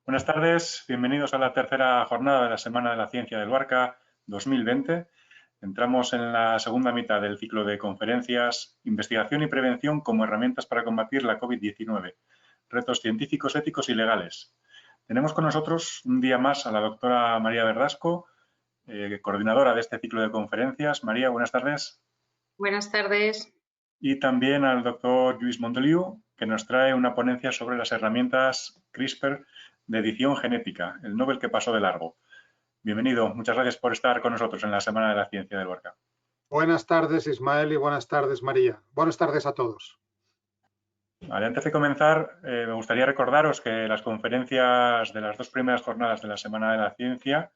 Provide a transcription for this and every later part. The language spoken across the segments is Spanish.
Buenas tardes, bienvenidos a la tercera jornada de la Semana de la Ciencia del Barca 2020. Entramos en la segunda mitad del ciclo de conferencias Investigación y Prevención como herramientas para combatir la COVID-19, retos científicos, éticos y legales. Tenemos con nosotros un día más a la doctora María Verdasco, coordinadora de este ciclo de conferencias. María, buenas tardes. Buenas tardes. Y también al doctor Lluís Montoliu, que nos trae una ponencia sobre las herramientas CRISPR de edición genética, el Nobel que pasó de largo. Bienvenido, muchas gracias por estar con nosotros en la Semana de la Ciencia del Barca. Buenas tardes, Ismael, y buenas tardes, María. Buenas tardes a todos. Vale, antes de comenzar, me gustaría recordaros que las conferencias de las dos primeras jornadas de la Semana de la Ciencia,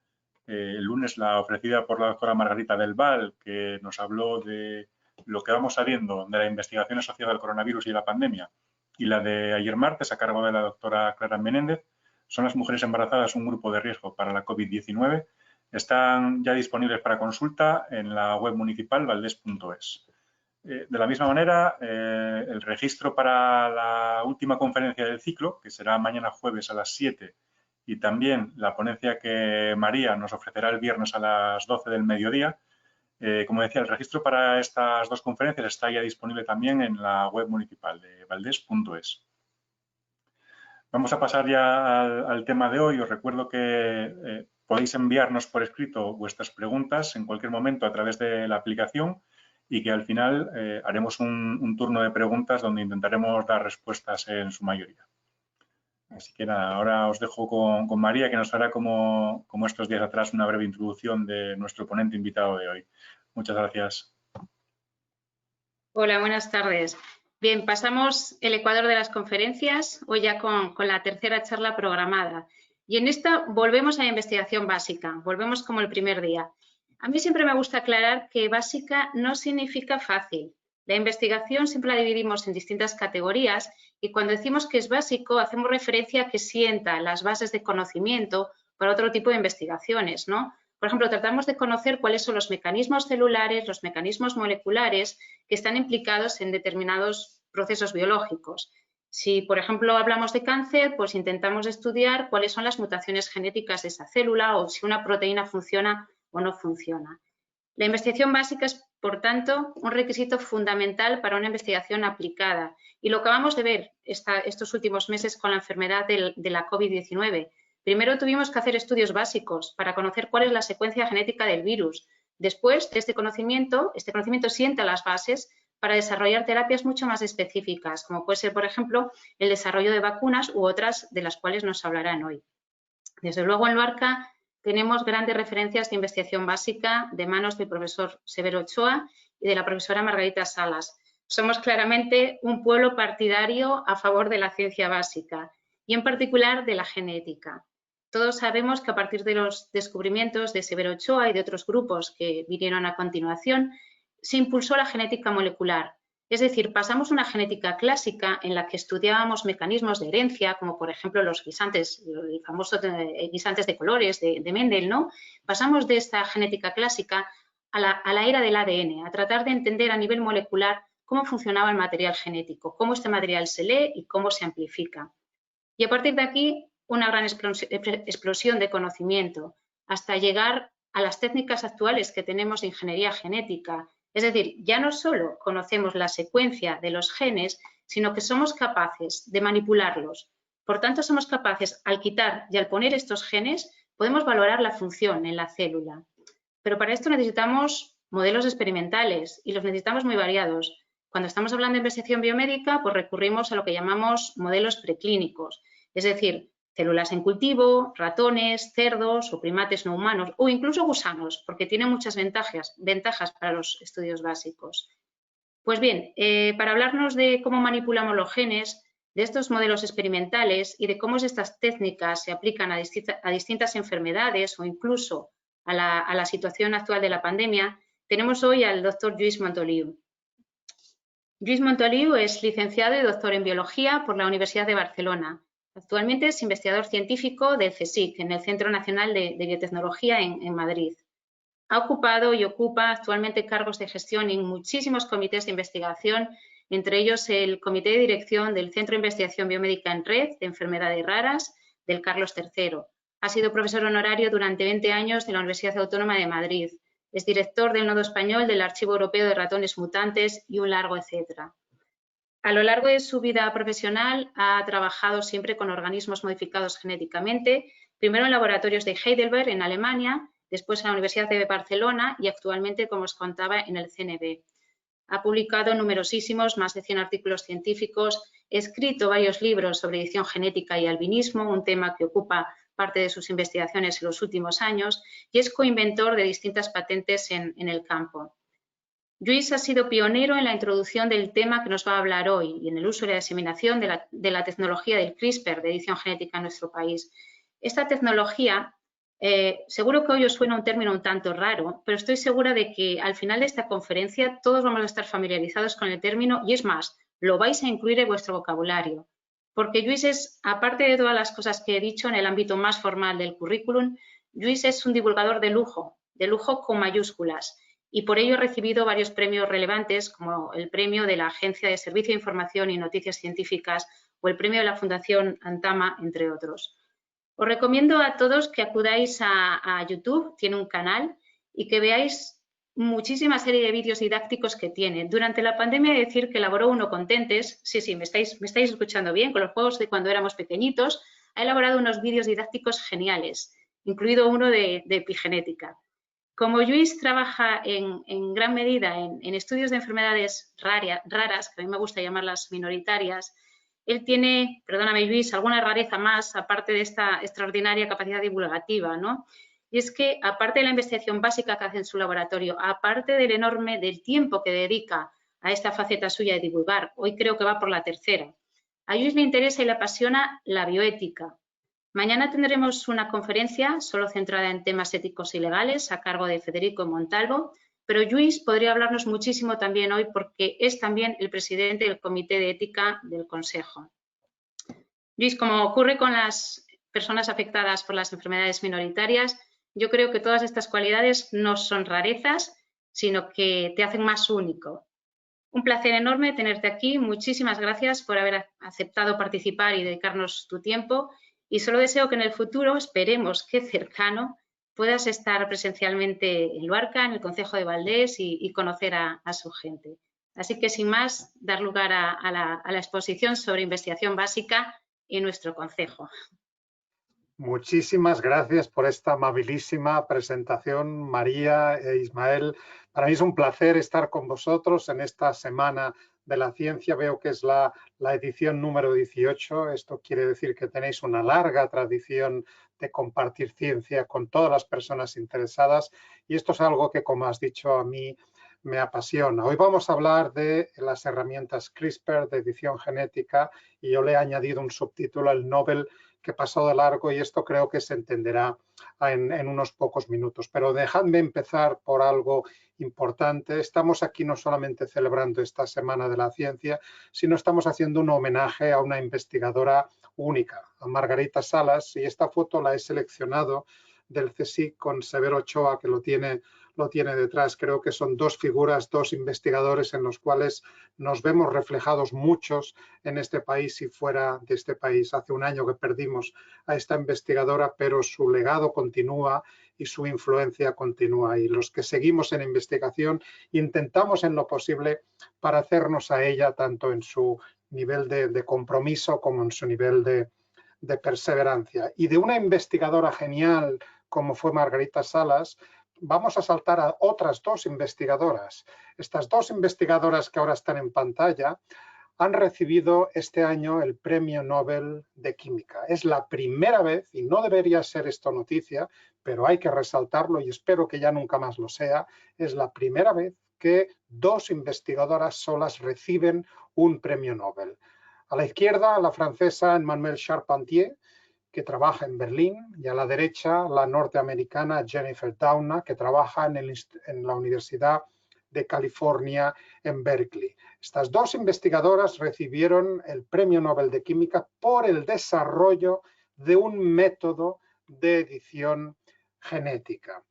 el lunes la ofrecida por la doctora Margarita del Val, que nos habló de lo que vamos sabiendo de la investigación asociada al coronavirus y la pandemia, y la de ayer martes a cargo de la doctora Clara Menéndez, son las mujeres embarazadas un grupo de riesgo para la COVID-19, están ya disponibles para consulta en la web municipal valdes.es. De la misma manera, el registro para la última conferencia del ciclo, que será mañana jueves a las 7, y también la ponencia que María nos ofrecerá el viernes a las 12 del mediodía. Como decía, el registro para estas dos conferencias está ya disponible también en la web municipal de valdes.es. Vamos a pasar ya al tema de hoy. Os recuerdo que podéis enviarnos por escrito vuestras preguntas en cualquier momento a través de la aplicación y que al final haremos un turno de preguntas donde intentaremos dar respuestas en su mayoría. Así que nada, ahora os dejo con María, que nos hará como estos días atrás una breve introducción de nuestro ponente invitado de hoy. Muchas gracias. Hola, buenas tardes. Bien, pasamos el ecuador de las conferencias, hoy ya con la tercera charla programada. Y en esta volvemos a la investigación básica, volvemos como el primer día. A mí siempre me gusta aclarar que básica no significa fácil. La investigación siempre la dividimos en distintas categorías y cuando decimos que es básico hacemos referencia a que sienta las bases de conocimiento para otro tipo de investigaciones, ¿no? Por ejemplo, tratamos de conocer cuáles son los mecanismos celulares, los mecanismos moleculares que están implicados en determinados procesos biológicos. Si, por ejemplo, hablamos de cáncer, pues intentamos estudiar cuáles son las mutaciones genéticas de esa célula o si una proteína funciona o no funciona. La investigación básica es, por tanto, un requisito fundamental para una investigación aplicada y lo acabamos de ver estos últimos meses con la enfermedad de la COVID-19. Primero tuvimos que hacer estudios básicos para conocer cuál es la secuencia genética del virus. Después de este conocimiento sienta las bases para desarrollar terapias mucho más específicas, como puede ser, por ejemplo, el desarrollo de vacunas u otras de las cuales nos hablarán hoy. Desde luego, en Luarca tenemos grandes referencias de investigación básica de manos del profesor Severo Ochoa y de la profesora Margarita Salas. Somos claramente un pueblo partidario a favor de la ciencia básica y en particular de la genética. Todos sabemos que a partir de los descubrimientos de Severo Ochoa y de otros grupos que vinieron a continuación, se impulsó la genética molecular. Es decir, pasamos una genética clásica en la que estudiábamos mecanismos de herencia, como por ejemplo los guisantes, el famoso guisantes de colores de Mendel, ¿no? Pasamos de esta genética clásica a la era del ADN, a tratar de entender a nivel molecular cómo funcionaba el material genético, cómo este material se lee y cómo se amplifica. Y a partir de aquí, una gran explosión de conocimiento, hasta llegar a las técnicas actuales que tenemos de ingeniería genética. Es decir, ya no solo conocemos la secuencia de los genes, sino que somos capaces de manipularlos. Por tanto, somos capaces, al quitar y al poner estos genes, podemos valorar la función en la célula. Pero para esto necesitamos modelos experimentales y los necesitamos muy variados. Cuando estamos hablando de investigación biomédica, pues recurrimos a lo que llamamos modelos preclínicos, es decir, células en cultivo, ratones, cerdos o primates no humanos o incluso gusanos, porque tienen muchas ventajas para los estudios básicos. Pues bien, para hablarnos de cómo manipulamos los genes, de estos modelos experimentales y de cómo estas técnicas se aplican a distintas enfermedades o incluso a la situación actual de la pandemia, tenemos hoy al doctor Lluís Montoliu. Lluís Montoliu es licenciado y doctor en Biología por la Universidad de Barcelona. Actualmente es investigador científico del CSIC, en el Centro Nacional de Biotecnología en Madrid. Ha ocupado y ocupa actualmente cargos de gestión en muchísimos comités de investigación, entre ellos el Comité de Dirección del Centro de Investigación Biomédica en Red de Enfermedades Raras, del Carlos III. Ha sido profesor honorario durante 20 años de la Universidad Autónoma de Madrid. Es director del Nodo Español del Archivo Europeo de Ratones Mutantes y un largo etcétera. A lo largo de su vida profesional ha trabajado siempre con organismos modificados genéticamente, primero en laboratorios de Heidelberg, en Alemania, después en la Universidad de Barcelona y actualmente, como os contaba, en el CNV. Ha publicado numerosísimos, más de 100 artículos científicos, escrito varios libros sobre edición genética y albinismo, un tema que ocupa parte de sus investigaciones en los últimos años, y es coinventor de distintas patentes en el campo. Lluís ha sido pionero en la introducción del tema que nos va a hablar hoy y en el uso y la diseminación de la tecnología del CRISPR de edición genética en nuestro país. Esta tecnología, seguro que hoy os suena un término un tanto raro, pero estoy segura de que al final de esta conferencia todos vamos a estar familiarizados con el término y es más, lo vais a incluir en vuestro vocabulario. Porque Lluís es, aparte de todas las cosas que he dicho en el ámbito más formal del currículum, Lluís es un divulgador de lujo con mayúsculas. Y por ello ha recibido varios premios relevantes, como el premio de la Agencia de Servicio de Información y Noticias Científicas o el premio de la Fundación Antama, entre otros. Os recomiendo a todos que acudáis a YouTube, tiene un canal, y que veáis muchísima serie de vídeos didácticos que tiene. Durante la pandemia, he de decir que elaboró uno con Tentes, sí, me estáis escuchando bien, con los juegos de cuando éramos pequeñitos, ha elaborado unos vídeos didácticos geniales, incluido uno de epigenética. Como Lluís trabaja en gran medida en estudios de enfermedades raras, que a mí me gusta llamarlas minoritarias, él tiene, perdóname Lluís, alguna rareza más, aparte de esta extraordinaria capacidad divulgativa, ¿no? Y es que, aparte de la investigación básica que hace en su laboratorio, aparte del tiempo que dedica a esta faceta suya de divulgar, hoy creo que va por la tercera, a Lluís le interesa y le apasiona la bioética. Mañana tendremos una conferencia solo centrada en temas éticos y legales a cargo de Federico Montalvo, pero Lluís podría hablarnos muchísimo también hoy porque es también el presidente del Comité de Ética del Consejo. Lluís, como ocurre con las personas afectadas por las enfermedades minoritarias, yo creo que todas estas cualidades no son rarezas, sino que te hacen más único. Un placer enorme tenerte aquí. Muchísimas gracias por haber aceptado participar y dedicarnos tu tiempo. Y solo deseo que en el futuro, esperemos que cercano, puedas estar presencialmente en Luarca, en el Concejo de Valdés y conocer a su gente. Así que, sin más, dar lugar a la exposición sobre investigación básica en nuestro concejo. Muchísimas gracias por esta amabilísima presentación, María e Ismael. Para mí es un placer estar con vosotros en esta Semana de la Ciencia. Veo que es la edición número 18. Esto quiere decir que tenéis una larga tradición de compartir ciencia con todas las personas interesadas y esto es algo que, como has dicho, a mí me apasiona. Hoy vamos a hablar de las herramientas CRISPR de edición genética y yo le he añadido un subtítulo, el Nobel que pasó de largo, y esto creo que se entenderá en unos pocos minutos. Pero dejadme empezar por algo importante. Estamos aquí no solamente celebrando esta Semana de la Ciencia, sino estamos haciendo un homenaje a una investigadora única, a Margarita Salas, y esta foto la he seleccionado del CSIC con Severo Ochoa, que lo tiene detrás. Creo que son dos figuras, dos investigadores en los cuales nos vemos reflejados muchos en este país y fuera de este país. Hace un año que perdimos a esta investigadora, pero su legado continúa y su influencia continúa. Y los que seguimos en investigación intentamos en lo posible parecernos a ella, tanto en su nivel de compromiso como en su nivel de perseverancia. Y de una investigadora genial como fue Margarita Salas, vamos a saltar a otras dos investigadoras. Estas dos investigadoras que ahora están en pantalla han recibido este año el Premio Nobel de Química. Es la primera vez, y no debería ser esto noticia, pero hay que resaltarlo y espero que ya nunca más lo sea, es la primera vez que dos investigadoras solas reciben un Premio Nobel. A la izquierda, la francesa Emmanuelle Charpentier, que trabaja en Berlín, y a la derecha la norteamericana Jennifer Doudna, que trabaja en la Universidad de California en Berkeley. Estas dos investigadoras recibieron el Premio Nobel de Química por el desarrollo de un método de edición genética.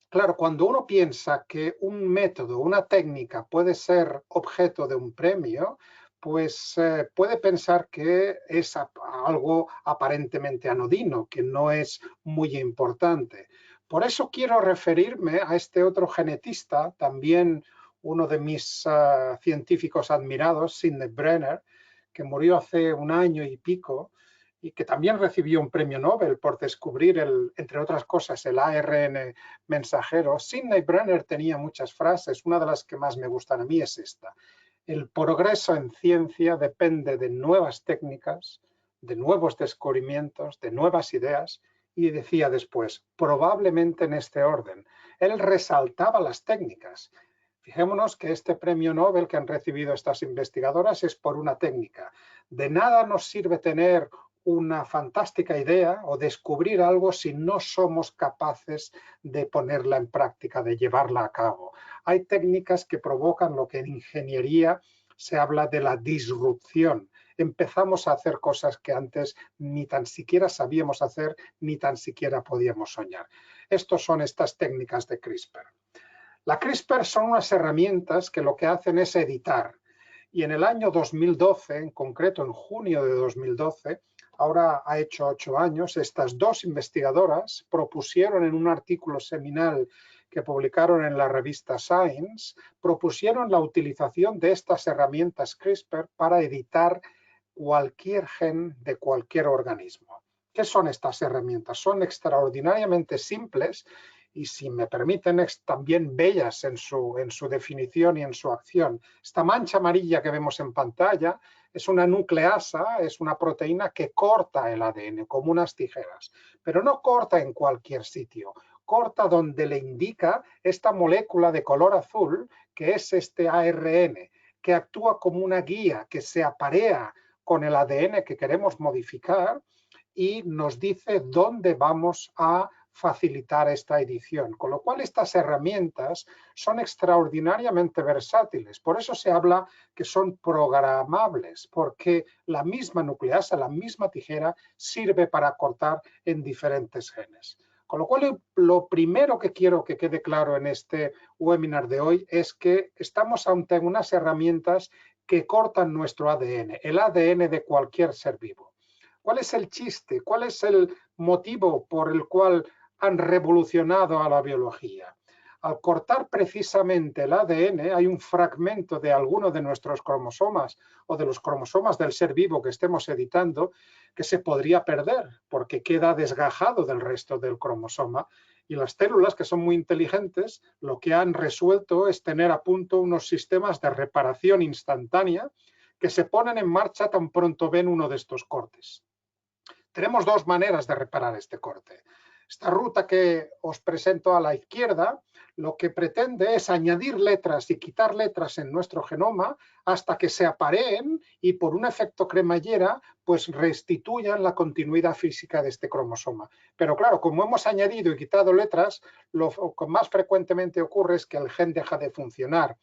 Claro, cuando uno piensa que un método, una técnica puede ser objeto de un premio, pues puede pensar que es algo aparentemente anodino, que no es muy importante. Por eso quiero referirme a este otro genetista, también uno de mis científicos admirados, Sidney Brenner, que murió hace un año y pico y que también recibió un premio Nobel por descubrir, entre otras cosas, el ARN mensajero. Sidney Brenner tenía muchas frases, una de las que más me gustan a mí es esta: el progreso en ciencia depende de nuevas técnicas, de nuevos descubrimientos, de nuevas ideas, y decía después, probablemente en este orden. Él resaltaba las técnicas. Fijémonos que este premio Nobel que han recibido estas investigadoras es por una técnica. De nada nos sirve tener una fantástica idea o descubrir algo si no somos capaces de ponerla en práctica, de llevarla a cabo. Hay técnicas que provocan lo que en ingeniería se habla de la disrupción. Empezamos a hacer cosas que antes ni tan siquiera sabíamos hacer, ni tan siquiera podíamos soñar. Estas son estas técnicas de CRISPR. La CRISPR son unas herramientas que lo que hacen es editar. Y en el año 2012, en concreto en junio de 2012, ahora ha hecho 8 años, estas dos investigadoras propusieron en un artículo seminal que publicaron en la revista Science, propusieron la utilización de estas herramientas CRISPR para editar cualquier gen de cualquier organismo. ¿Qué son estas herramientas? Son extraordinariamente simples y, si me permiten, también bellas en su definición y en su acción. Esta mancha amarilla que vemos en pantalla es una nucleasa, es una proteína que corta el ADN como unas tijeras, pero no corta en cualquier sitio, corta donde le indica esta molécula de color azul, que es este ARN, que actúa como una guía, que se aparea con el ADN que queremos modificar y nos dice dónde vamos a facilitar esta edición, con lo cual estas herramientas son extraordinariamente versátiles. Por eso se habla que son programables, porque la misma nucleasa, la misma tijera, sirve para cortar en diferentes genes. Con lo cual, lo primero que quiero que quede claro en este webinar de hoy es que estamos ante unas herramientas que cortan nuestro ADN, el ADN de cualquier ser vivo. ¿Cuál es el chiste? ¿Cuál es el motivo por el cual han revolucionado a la biología? Al cortar precisamente el ADN, hay un fragmento de alguno de nuestros cromosomas o de los cromosomas del ser vivo que estemos editando que se podría perder porque queda desgajado del resto del cromosoma. Y las células, que son muy inteligentes, lo que han resuelto es tener a punto unos sistemas de reparación instantánea que se ponen en marcha tan pronto ven uno de estos cortes. Tenemos dos maneras de reparar este corte. Esta ruta que os presento a la izquierda lo que pretende es añadir letras y quitar letras en nuestro genoma hasta que se apareen y, por un efecto cremallera, pues restituyan la continuidad física de este cromosoma. Pero claro, como hemos añadido y quitado letras, lo que más frecuentemente ocurre es que el gen deja de funcionar.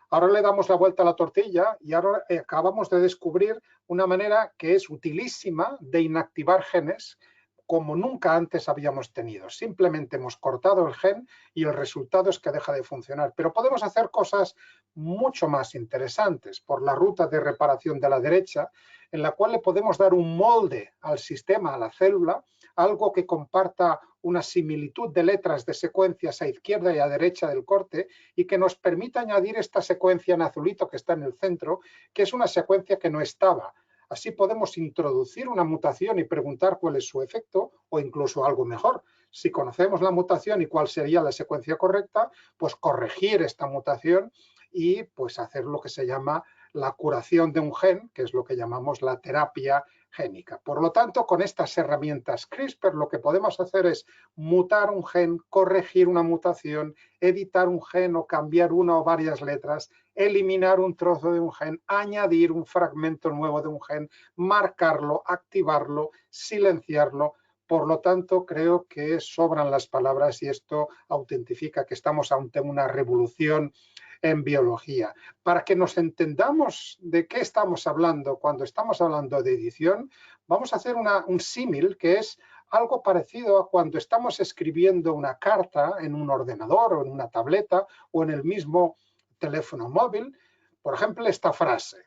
Ahora le damos la vuelta a la tortilla y ahora acabamos de descubrir una manera que es utilísima de inactivar genes como nunca antes habíamos tenido. Simplemente hemos cortado el gen y el resultado es que deja de funcionar. Pero podemos hacer cosas mucho más interesantes por la ruta de reparación de la derecha, en la cual le podemos dar un molde al sistema, a la célula, algo que comparta una similitud de letras de secuencias a izquierda y a derecha del corte y que nos permita añadir esta secuencia en azulito que está en el centro, que es una secuencia que no estaba. Así podemos introducir una mutación y preguntar cuál es su efecto, o incluso algo mejor. Si conocemos la mutación y cuál sería la secuencia correcta, pues corregir esta mutación y pues hacer lo que se llama la curación de un gen, que es lo que llamamos la terapia génica. Por lo tanto, con estas herramientas CRISPR lo que podemos hacer es mutar un gen, corregir una mutación, editar un gen o cambiar una o varias letras, eliminar un trozo de un gen, añadir un fragmento nuevo de un gen, marcarlo, activarlo, silenciarlo. Por lo tanto, creo que sobran las palabras y esto autentifica que estamos ante una revolución en biología. Para que nos entendamos de qué estamos hablando cuando estamos hablando de edición, vamos a hacer un símil que es algo parecido a cuando estamos escribiendo una carta en un ordenador o en una tableta o en el mismo teléfono móvil. Por ejemplo, esta frase: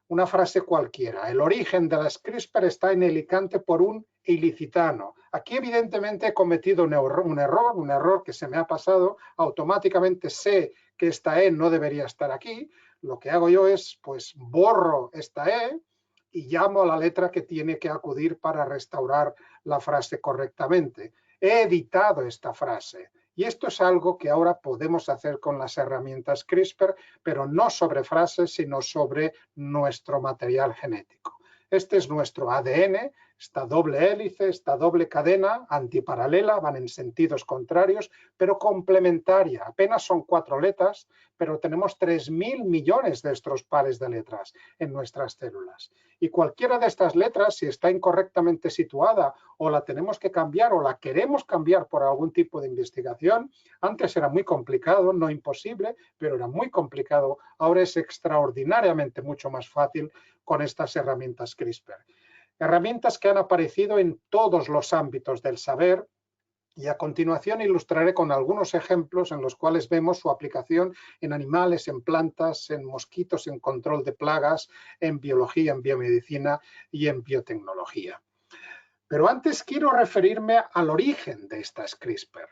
una frase cualquiera. El origen de las CRISPR está en Alicante por un ilicitano. Aquí evidentemente he cometido un error que se me ha pasado. Automáticamente sé que esta E no debería estar aquí. Lo que hago yo es, pues, borro esta E y llamo a la letra que tiene que acudir para restaurar la frase correctamente. He editado esta frase. Y esto es algo que ahora podemos hacer con las herramientas CRISPR, pero no sobre frases, sino sobre nuestro material genético. Este es nuestro ADN, esta doble hélice, esta doble cadena antiparalela, van en sentidos contrarios, pero complementaria. Apenas son 4 letras, pero tenemos 3.000 millones de estos pares de letras en nuestras células. Y cualquiera de estas letras, si está incorrectamente situada o la tenemos que cambiar o la queremos cambiar por algún tipo de investigación, antes era muy complicado, no imposible, pero era muy complicado. Ahora es extraordinariamente mucho más fácil con estas herramientas CRISPR. Herramientas que han aparecido en todos los ámbitos del saber, y a continuación ilustraré con algunos ejemplos en los cuales vemos su aplicación en animales, en plantas, en mosquitos, en control de plagas, en biología, en biomedicina y en biotecnología. Pero antes quiero referirme al origen de estas CRISPR.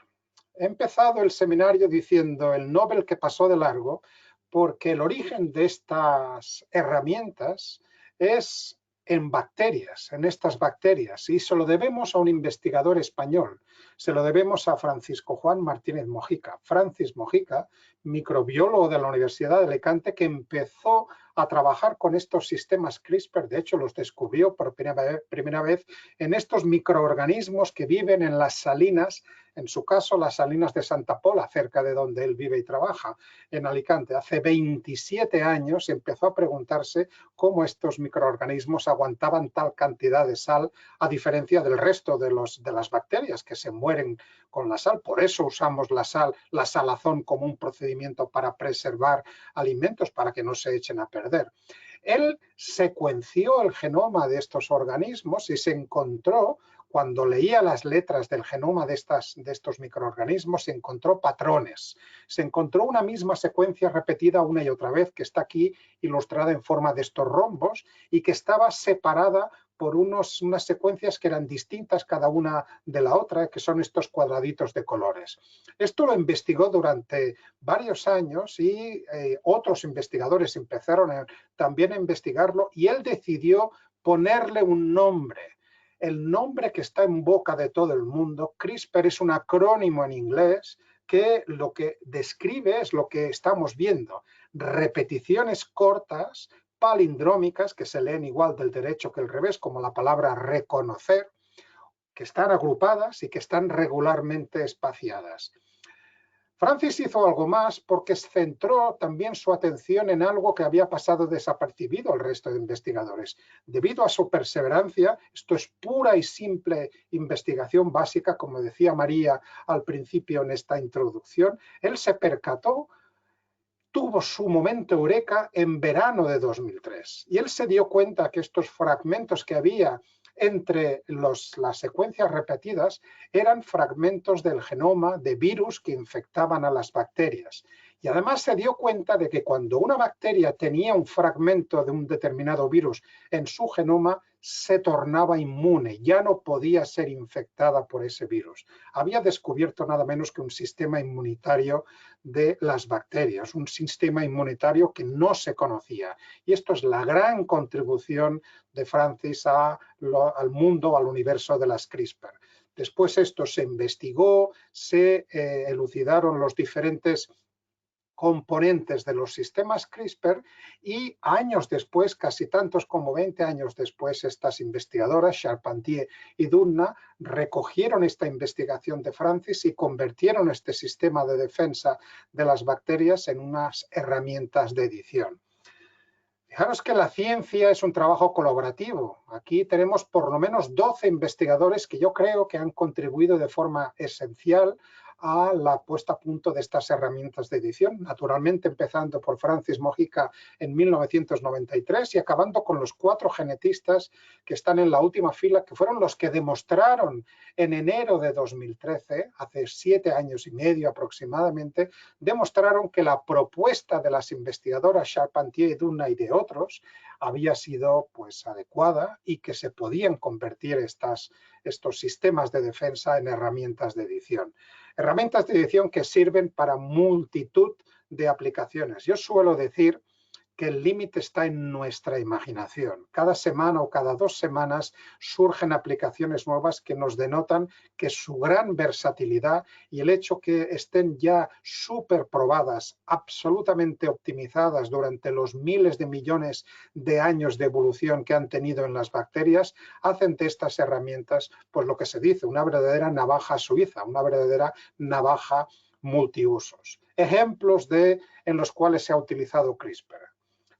He empezado el seminario diciendo el Nobel que pasó de largo, porque el origen de estas herramientas es en bacterias, en estas bacterias, y se lo debemos a un investigador español, se lo debemos a Francisco Juan Martínez Mojica. Francis Mojica, microbiólogo de la Universidad de Alicante, que empezó a trabajar con estos sistemas CRISPR, de hecho los descubrió por primera vez en estos microorganismos que viven en las salinas, en su caso las salinas de Santa Pola, cerca de donde él vive y trabaja, en Alicante. Hace 27 años empezó a preguntarse cómo estos microorganismos aguantaban tal cantidad de sal, a diferencia del resto de las bacterias que se mueren con la sal. Por eso usamos la sal, la salazón, como un procedimiento para preservar alimentos, para que no se echen a perder. Él secuenció el genoma de estos organismos y se encontró, cuando leía las letras del genoma de estos microorganismos, se encontró patrones. Se encontró una misma secuencia repetida una y otra vez, que está aquí ilustrada en forma de estos rombos y que estaba separada por unas secuencias que eran distintas cada una de la otra, que son estos cuadraditos de colores. Esto lo investigó durante varios años y otros investigadores empezaron también a investigarlo, y él decidió ponerle un nombre. El nombre que está en boca de todo el mundo. CRISPR es un acrónimo en inglés que lo que describe es lo que estamos viendo: repeticiones cortas, palindrómicas, que se leen igual del derecho que el revés, como la palabra reconocer, que están agrupadas y que están regularmente espaciadas. Francis hizo algo más, porque centró también su atención en algo que había pasado desapercibido al resto de investigadores. Debido a su perseverancia, esto es pura y simple investigación básica, como decía María al principio en esta introducción, él se percató, tuvo su momento eureka en verano de 2003, y él se dio cuenta que estos fragmentos que había entre las secuencias repetidas eran fragmentos del genoma de virus que infectaban a las bacterias. Y además se dio cuenta de que cuando una bacteria tenía un fragmento de un determinado virus en su genoma, se tornaba inmune, ya no podía ser infectada por ese virus. Había descubierto nada menos que un sistema inmunitario de las bacterias, un sistema inmunitario que no se conocía. Y esto es la gran contribución de Francis al mundo, al universo de las CRISPR. Después esto se investigó, se elucidaron los diferentes componentes de los sistemas CRISPR, y años después, casi tantos como 20 años después, estas investigadoras, Charpentier y Doudna, recogieron esta investigación de Francis y convirtieron este sistema de defensa de las bacterias en unas herramientas de edición. Fijaros que la ciencia es un trabajo colaborativo. Aquí tenemos por lo menos 12 investigadores que yo creo que han contribuido de forma esencial a la puesta a punto de estas herramientas de edición, naturalmente empezando por Francis Mojica en 1993 y acabando con los 4 genetistas que están en la última fila, que fueron los que demostraron en enero de 2013, hace 7 años y medio aproximadamente, demostraron que la propuesta de las investigadoras Charpentier, Dunna y de otros había sido pues adecuada y que se podían convertir estos sistemas de defensa en herramientas de edición. Herramientas de edición que sirven para multitud de aplicaciones. Yo suelo decir que el límite está en nuestra imaginación. Cada semana o cada 2 semanas surgen aplicaciones nuevas que nos denotan que su gran versatilidad y el hecho que estén ya súper probadas, absolutamente optimizadas durante los miles de millones de años de evolución que han tenido en las bacterias, hacen de estas herramientas, pues lo que se dice, una verdadera navaja suiza, una verdadera navaja multiusos. Ejemplos en los cuales se ha utilizado CRISPR.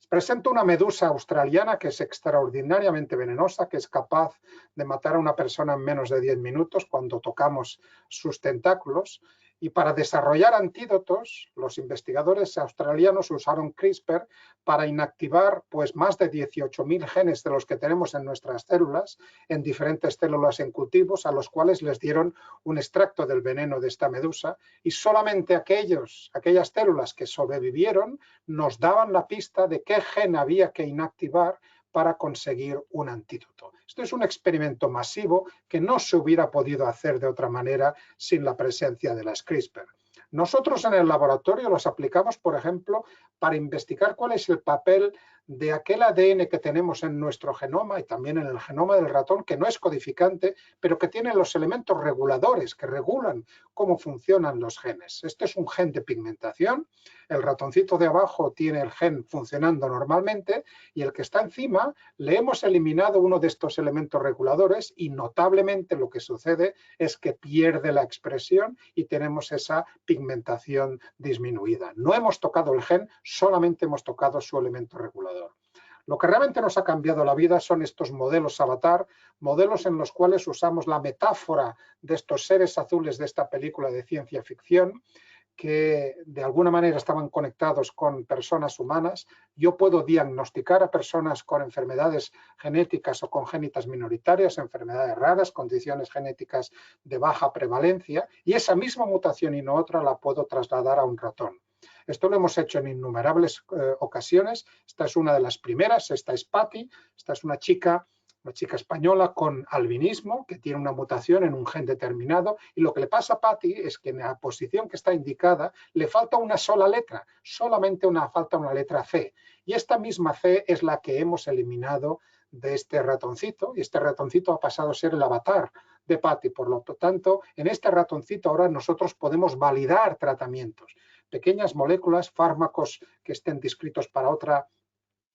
Presento una medusa australiana que es extraordinariamente venenosa, que es capaz de matar a una persona en menos de 10 minutos cuando tocamos sus tentáculos. Y para desarrollar antídotos, los investigadores australianos usaron CRISPR para inactivar pues, más de 18.000 genes de los que tenemos en nuestras células, en diferentes células en cultivos, a los cuales les dieron un extracto del veneno de esta medusa, y solamente aquellas células que sobrevivieron nos daban la pista de qué gen había que inactivar para conseguir un antídoto. Esto es un experimento masivo que no se hubiera podido hacer de otra manera sin la presencia de las CRISPR. Nosotros en el laboratorio los aplicamos, por ejemplo, para investigar cuál es el papel de aquel ADN que tenemos en nuestro genoma y también en el genoma del ratón, que no es codificante, pero que tiene los elementos reguladores que regulan cómo funcionan los genes. Este es un gen de pigmentación, el ratoncito de abajo tiene el gen funcionando normalmente y el que está encima le hemos eliminado uno de estos elementos reguladores y notablemente lo que sucede es que pierde la expresión y tenemos esa pigmentación disminuida. No hemos tocado el gen, solamente hemos tocado su elemento regulador. Lo que realmente nos ha cambiado la vida son estos modelos avatar, modelos en los cuales usamos la metáfora de estos seres azules de esta película de ciencia ficción, que de alguna manera estaban conectados con personas humanas. Yo puedo diagnosticar a personas con enfermedades genéticas o congénitas minoritarias, enfermedades raras, condiciones genéticas de baja prevalencia, y esa misma mutación y no otra la puedo trasladar a un ratón. Esto lo hemos hecho en innumerables ocasiones. Esta es una de las primeras, esta es Patty, esta es una chica española con albinismo que tiene una mutación en un gen determinado y lo que le pasa a Patty es que en la posición que está indicada le falta una sola letra, solamente falta una letra C y esta misma C es la que hemos eliminado de este ratoncito y este ratoncito ha pasado a ser el avatar de Patty. Por lo tanto, en este ratoncito ahora nosotros podemos validar tratamientos, pequeñas moléculas, fármacos que estén descritos para otra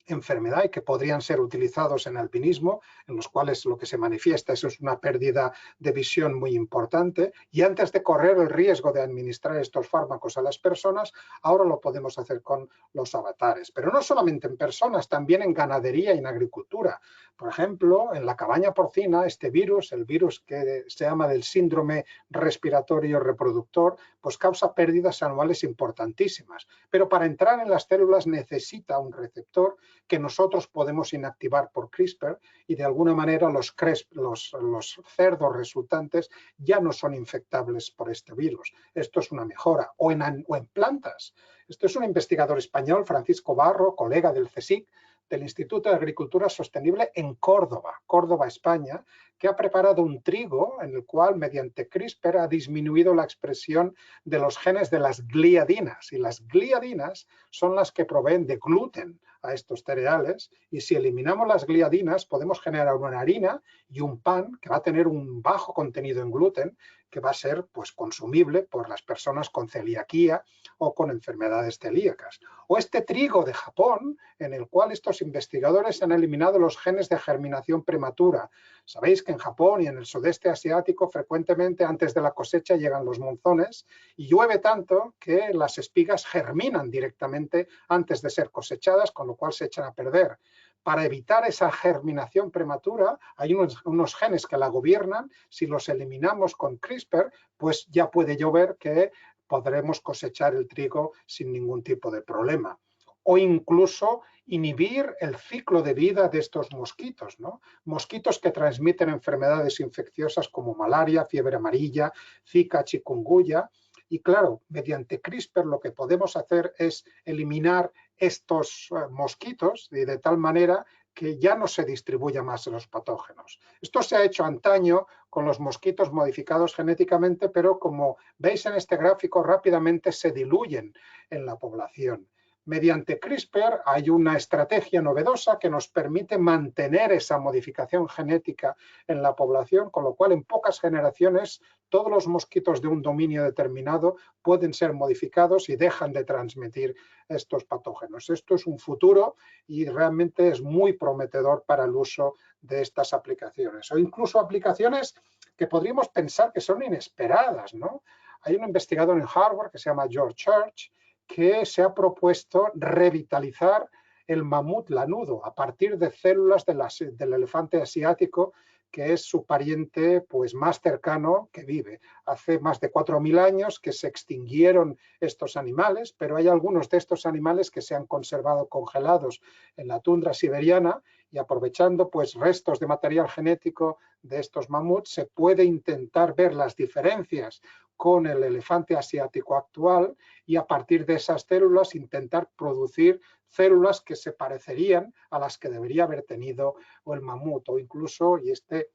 enfermedad y que podrían ser utilizados en albinismo, en los cuales lo que se manifiesta es una pérdida de visión muy importante y antes de correr el riesgo de administrar estos fármacos a las personas, ahora lo podemos hacer con los avatares. Pero no solamente en personas, también en ganadería y en agricultura. Por ejemplo, en la cabaña porcina, este virus, el virus que se llama del síndrome respiratorio reproductor, pues causa pérdidas anuales importantísimas. Pero para entrar en las células necesita un receptor que nosotros podemos inactivar por CRISPR y de alguna manera los cerdos resultantes ya no son infectables por este virus. Esto es una mejora. O en plantas. Esto es un investigador español, Francisco Barro, colega del CSIC, del Instituto de Agricultura Sostenible en Córdoba, España, que ha preparado un trigo en el cual mediante CRISPR ha disminuido la expresión de los genes de las gliadinas y las gliadinas son las que proveen de gluten a estos cereales y si eliminamos las gliadinas podemos generar una harina y un pan que va a tener un bajo contenido en gluten que va a ser pues, consumible por las personas con celiaquía o con enfermedades celíacas. O este trigo de Japón, en el cual estos investigadores han eliminado los genes de germinación prematura. Sabéis que en Japón y en el sudeste asiático frecuentemente antes de la cosecha llegan los monzones y llueve tanto que las espigas germinan directamente antes de ser cosechadas, con lo cual se echan a perder. Para evitar esa germinación prematura, hay unos genes que la gobiernan. Si los eliminamos con CRISPR, pues ya puede llover que podremos cosechar el trigo sin ningún tipo de problema. O incluso inhibir el ciclo de vida de estos mosquitos, ¿no? Mosquitos que transmiten enfermedades infecciosas como malaria, fiebre amarilla, Zika, chikungunya. Y claro, mediante CRISPR lo que podemos hacer es eliminar estos mosquitos y de tal manera que ya no se distribuya más los patógenos. Esto se ha hecho antaño con los mosquitos modificados genéticamente, pero como veis en este gráfico, rápidamente se diluyen en la población. Mediante CRISPR hay una estrategia novedosa que nos permite mantener esa modificación genética en la población, con lo cual en pocas generaciones todos los mosquitos de un dominio determinado pueden ser modificados y dejan de transmitir estos patógenos. Esto es un futuro y realmente es muy prometedor para el uso de estas aplicaciones, o incluso aplicaciones que podríamos pensar que son inesperadas, ¿no? Hay un investigador en Harvard que se llama George Church, que se ha propuesto revitalizar el mamut lanudo a partir de células del elefante asiático, que es su pariente pues, más cercano que vive. Hace más de 4.000 años que se extinguieron estos animales, pero hay algunos de estos animales que se han conservado congelados en la tundra siberiana, y aprovechando pues, restos de material genético de estos mamuts se puede intentar ver las diferencias con el elefante asiático actual y a partir de esas células intentar producir células que se parecerían a las que debería haber tenido el mamut, o incluso, y este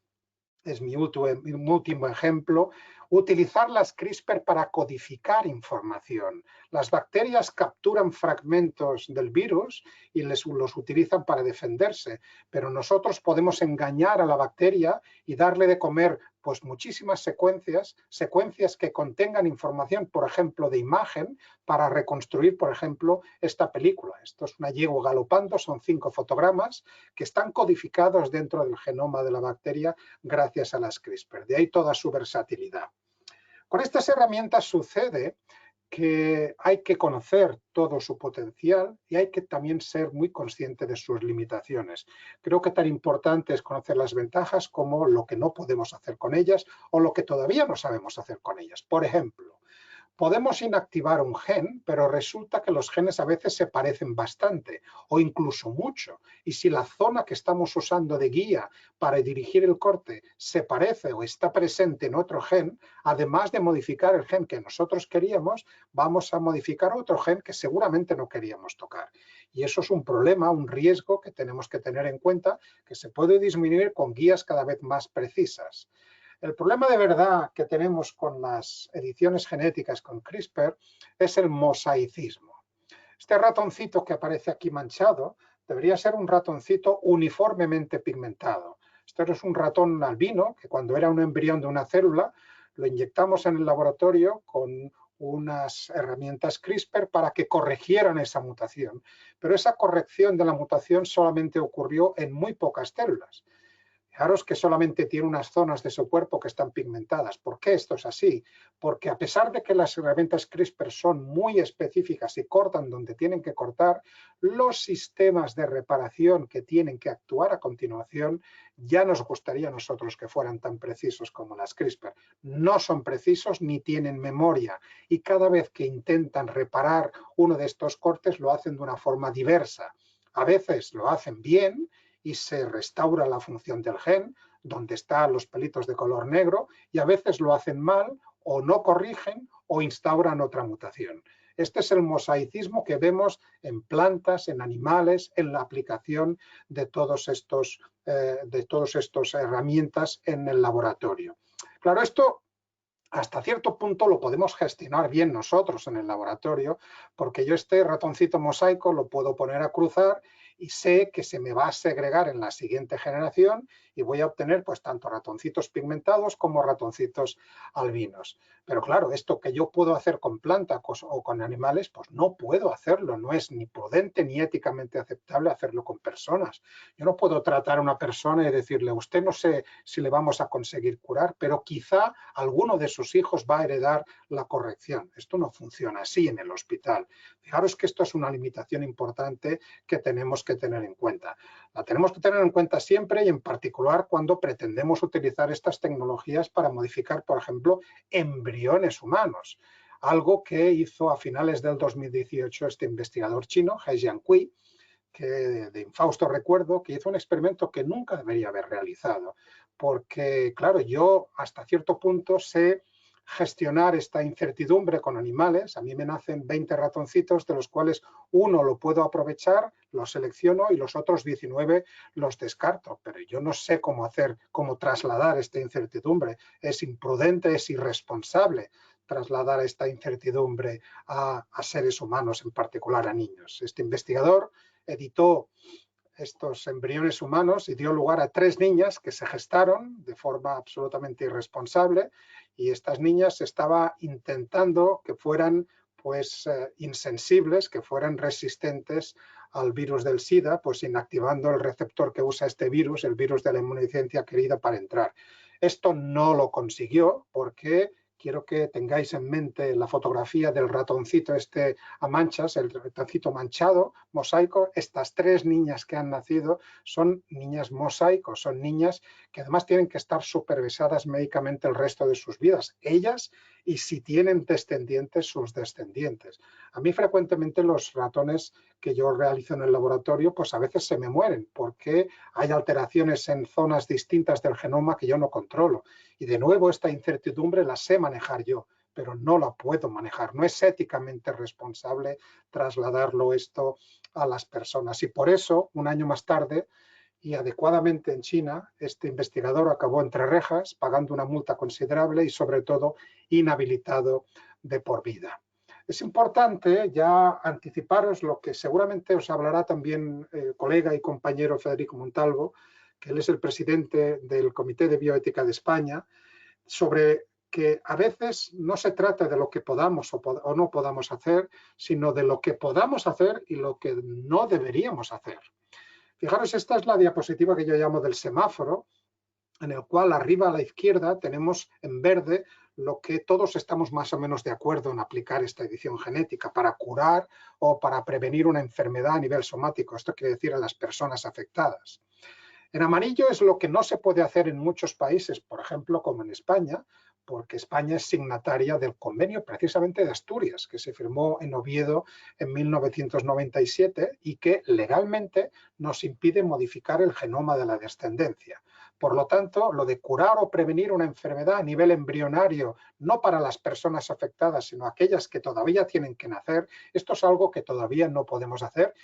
es mi último ejemplo, utilizar las CRISPR para codificar información. Las bacterias capturan fragmentos del virus y los utilizan para defenderse, pero nosotros podemos engañar a la bacteria y darle de comer pues muchísimas secuencias que contengan información, por ejemplo, de imagen, para reconstruir, por ejemplo, esta película. Esto es una yegua galopando, son 5 fotogramas que están codificados dentro del genoma de la bacteria gracias a las CRISPR. De ahí toda su versatilidad. Con estas herramientas sucede que hay que conocer todo su potencial y hay que también ser muy consciente de sus limitaciones. Creo que tan importante es conocer las ventajas como lo que no podemos hacer con ellas o lo que todavía no sabemos hacer con ellas. Por ejemplo, podemos inactivar un gen, pero resulta que los genes a veces se parecen bastante o incluso mucho. Y si la zona que estamos usando de guía para dirigir el corte se parece o está presente en otro gen, además de modificar el gen que nosotros queríamos, vamos a modificar otro gen que seguramente no queríamos tocar. Y eso es un problema, un riesgo que tenemos que tener en cuenta, que se puede disminuir con guías cada vez más precisas. El problema de verdad que tenemos con las ediciones genéticas con CRISPR es el mosaicismo. Este ratoncito que aparece aquí manchado debería ser un ratoncito uniformemente pigmentado. Esto es un ratón albino que cuando era un embrión de una célula lo inyectamos en el laboratorio con unas herramientas CRISPR para que corrigieran esa mutación. Pero esa corrección de la mutación solamente ocurrió en muy pocas células. Fijaros que solamente tiene unas zonas de su cuerpo que están pigmentadas. ¿Por qué esto es así? Porque a pesar de que las herramientas CRISPR son muy específicas y cortan donde tienen que cortar, los sistemas de reparación que tienen que actuar a continuación ya nos gustaría a nosotros que fueran tan precisos como las CRISPR. No son precisos ni tienen memoria y cada vez que intentan reparar uno de estos cortes lo hacen de una forma diversa. A veces lo hacen bien y se restaura la función del gen, donde están los pelitos de color negro, y a veces lo hacen mal, o no corrigen, o instauran otra mutación. Este es el mosaicismo que vemos en plantas, en animales, en la aplicación de todos estos herramientas en el laboratorio. Claro, esto hasta cierto punto lo podemos gestionar bien nosotros en el laboratorio, porque yo este ratoncito mosaico lo puedo poner a cruzar y sé que se me va a segregar en la siguiente generación y voy a obtener pues tanto ratoncitos pigmentados como ratoncitos albinos. Pero claro, esto que yo puedo hacer con plantas o con animales, pues no puedo hacerlo, no es ni prudente ni éticamente aceptable hacerlo con personas. Yo no puedo tratar a una persona y decirle, usted no sé si le vamos a conseguir curar, pero quizá alguno de sus hijos va a heredar la corrección. Esto no funciona así en el hospital. Fijaros que esto es una limitación importante que tenemos que tener en cuenta. La tenemos que tener en cuenta siempre y en particular cuando pretendemos utilizar estas tecnologías para modificar, por ejemplo, embriones humanos. Algo que hizo a finales del 2018 este investigador chino, He Jiankui, que de infausto recuerdo, que hizo un experimento que nunca debería haber realizado. Porque, claro, yo hasta cierto punto sé gestionar esta incertidumbre con animales. A mí me nacen 20 ratoncitos, de los cuales uno lo puedo aprovechar, lo selecciono y los otros 19 los descarto. Pero yo no sé cómo trasladar esta incertidumbre. Es imprudente, es irresponsable trasladar esta incertidumbre a seres humanos, en particular a niños. Este investigador editó estos embriones humanos y dio lugar a 3 niñas que se gestaron de forma absolutamente irresponsable, y estas niñas estaba intentando que fueran pues insensibles, que fueran resistentes al virus del SIDA, pues inactivando el receptor que usa este virus, el virus de la inmunodeficiencia adquirida, para entrar. Esto no lo consiguió porque quiero que tengáis en mente la fotografía del ratoncito este a manchas, el ratoncito manchado, mosaico. Estas 3 niñas que han nacido son niñas mosaicos, son niñas que además tienen que estar supervisadas médicamente el resto de sus vidas, ellas y si tienen descendientes, sus descendientes. A mí frecuentemente los ratones que yo realizo en el laboratorio, pues a veces se me mueren porque hay alteraciones en zonas distintas del genoma que yo no controlo. Y de nuevo esta incertidumbre la sé manejar yo, pero no la puedo manejar. No es éticamente responsable trasladarlo esto a las personas. Y por eso, un año más tarde, y adecuadamente en China, este investigador acabó entre rejas, pagando una multa considerable y sobre todo inhabilitado de por vida. Es importante ya anticiparos lo que seguramente os hablará también el colega y compañero Federico Montalvo, que él es el presidente del Comité de Bioética de España, sobre que a veces no se trata de lo que podamos o no podamos hacer, sino de lo que podamos hacer y lo que no deberíamos hacer. Fijaros, esta es la diapositiva que yo llamo del semáforo, en el cual arriba a la izquierda tenemos en verde lo que todos estamos más o menos de acuerdo en aplicar esta edición genética para curar o para prevenir una enfermedad a nivel somático. Esto quiere decir a las personas afectadas. En amarillo es lo que no se puede hacer en muchos países, por ejemplo, como en España, porque España es signataria del convenio precisamente de Asturias, que se firmó en Oviedo en 1997 y que legalmente nos impide modificar el genoma de la descendencia. Por lo tanto, lo de curar o prevenir una enfermedad a nivel embrionario, no para las personas afectadas, sino aquellas que todavía tienen que nacer, esto es algo que todavía no podemos hacer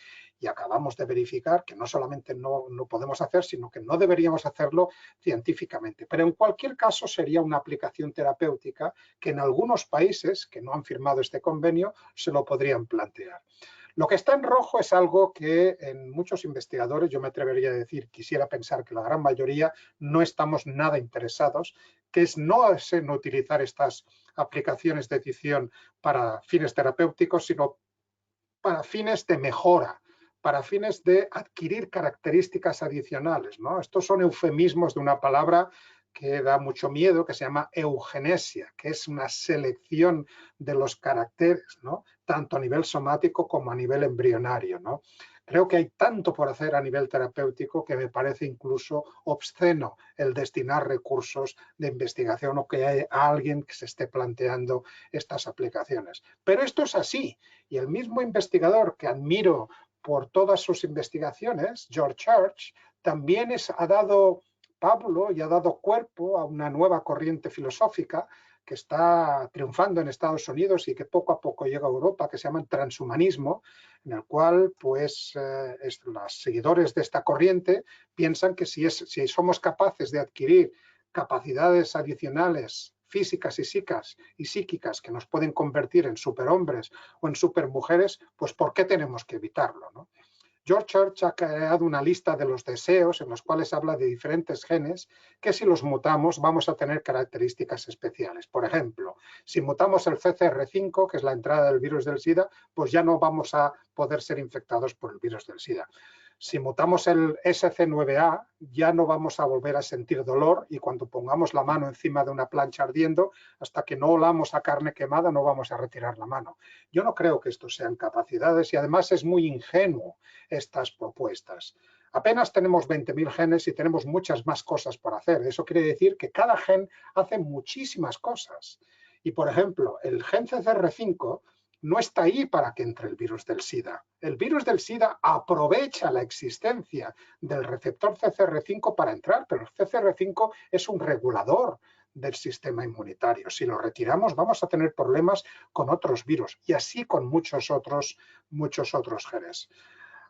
y acabamos de verificar que no solamente no podemos hacer, sino que no deberíamos hacerlo científicamente. Pero en cualquier caso sería una aplicación terapéutica que en algunos países que no han firmado este convenio se lo podrían plantear. Lo que está en rojo es algo que en muchos investigadores, yo me atrevería a decir, quisiera pensar que la gran mayoría no estamos nada interesados, que es no en utilizar estas aplicaciones de edición para fines terapéuticos, sino para fines de mejora, para fines de adquirir características adicionales, ¿no? Estos son eufemismos de una palabra que da mucho miedo, que se llama eugenesia, que es una selección de los caracteres, ¿no? Tanto a nivel somático como a nivel embrionario, ¿no? Creo que hay tanto por hacer a nivel terapéutico que me parece incluso obsceno el destinar recursos de investigación o que haya alguien que se esté planteando estas aplicaciones. Pero esto es así, y el mismo investigador que admiro por todas sus investigaciones, George Church, también ha dado Pablo y ha dado cuerpo a una nueva corriente filosófica que está triunfando en Estados Unidos y que poco a poco llega a Europa, que se llama el transhumanismo, en el cual pues los seguidores de esta corriente piensan que si somos capaces de adquirir capacidades adicionales físicas y psíquicas que nos pueden convertir en superhombres o en supermujeres, pues ¿por qué tenemos que evitarlo, ¿no? George Church ha creado una lista de los deseos en los cuales habla de diferentes genes que si los mutamos vamos a tener características especiales. Por ejemplo, si mutamos el CCR5, que es la entrada del virus del SIDA, pues ya no vamos a poder ser infectados por el virus del SIDA. Si mutamos el SC9A, ya no vamos a volver a sentir dolor y cuando pongamos la mano encima de una plancha ardiendo, hasta que no olamos a carne quemada, no vamos a retirar la mano. Yo no creo que esto sean capacidades y además es muy ingenuo estas propuestas. Apenas tenemos 20.000 genes y tenemos muchas más cosas por hacer. Eso quiere decir que cada gen hace muchísimas cosas. Y, por ejemplo, el gen CCR5 no está ahí para que entre el virus del SIDA. El virus del SIDA aprovecha la existencia del receptor CCR5 para entrar, pero el CCR5 es un regulador del sistema inmunitario. Si lo retiramos, vamos a tener problemas con otros virus y así con muchos otros genes.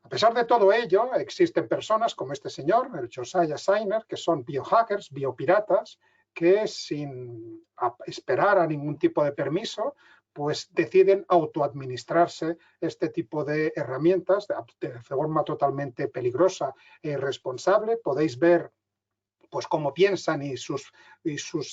A pesar de todo ello, existen personas como este señor, el Josiah Sainer, que son biohackers, biopiratas, que sin esperar a ningún tipo de permiso, pues deciden autoadministrarse este tipo de herramientas de forma totalmente peligrosa e irresponsable. Podéis ver pues cómo piensan y sus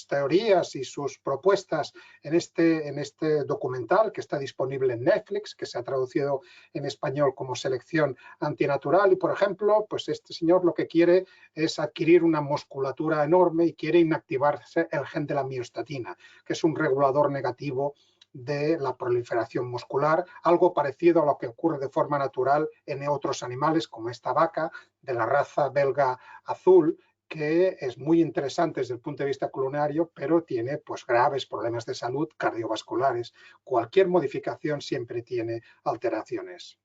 teorías y sus propuestas en este documental que está disponible en Netflix, que se ha traducido en español como Selección Antinatural. Y, por ejemplo, pues este señor lo que quiere es adquirir una musculatura enorme y quiere inactivarse el gen de la miostatina, que es un regulador negativo de la proliferación muscular, algo parecido a lo que ocurre de forma natural en otros animales, como esta vaca de la raza belga azul, que es muy interesante desde el punto de vista culinario, pero tiene pues graves problemas de salud cardiovasculares. Cualquier modificación siempre tiene alteraciones.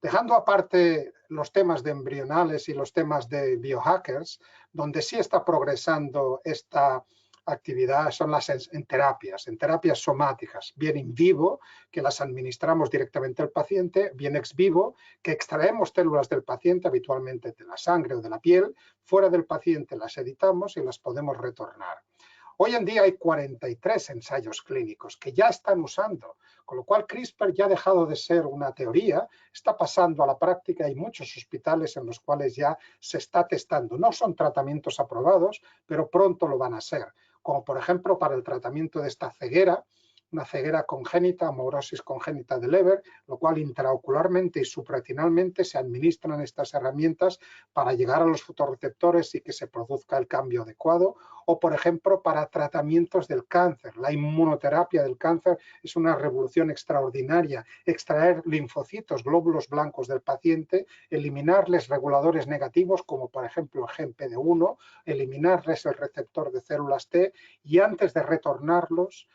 Dejando aparte los temas de embrionales y los temas de biohackers, donde sí está progresando esta actividad son en terapias somáticas, bien in vivo, que las administramos directamente al paciente, bien ex vivo, que extraemos células del paciente, habitualmente de la sangre o de la piel, fuera del paciente las editamos y las podemos retornar. Hoy en día hay 43 ensayos clínicos que ya están usando, con lo cual CRISPR ya ha dejado de ser una teoría, está pasando a la práctica. Hay muchos hospitales en los cuales ya se está testando. No son tratamientos aprobados, pero pronto lo van a ser, como por ejemplo para el tratamiento de esta ceguera, una ceguera congénita, amaurosis congénita de Leber, lo cual intraocularmente y supraretinalmente se administran estas herramientas para llegar a los fotorreceptores y que se produzca el cambio adecuado, o por ejemplo para tratamientos del cáncer. La inmunoterapia del cáncer es una revolución extraordinaria, extraer linfocitos, glóbulos blancos del paciente, eliminarles reguladores negativos como por ejemplo el gen PD1, eliminarles el receptor de células T y antes de retornarlos,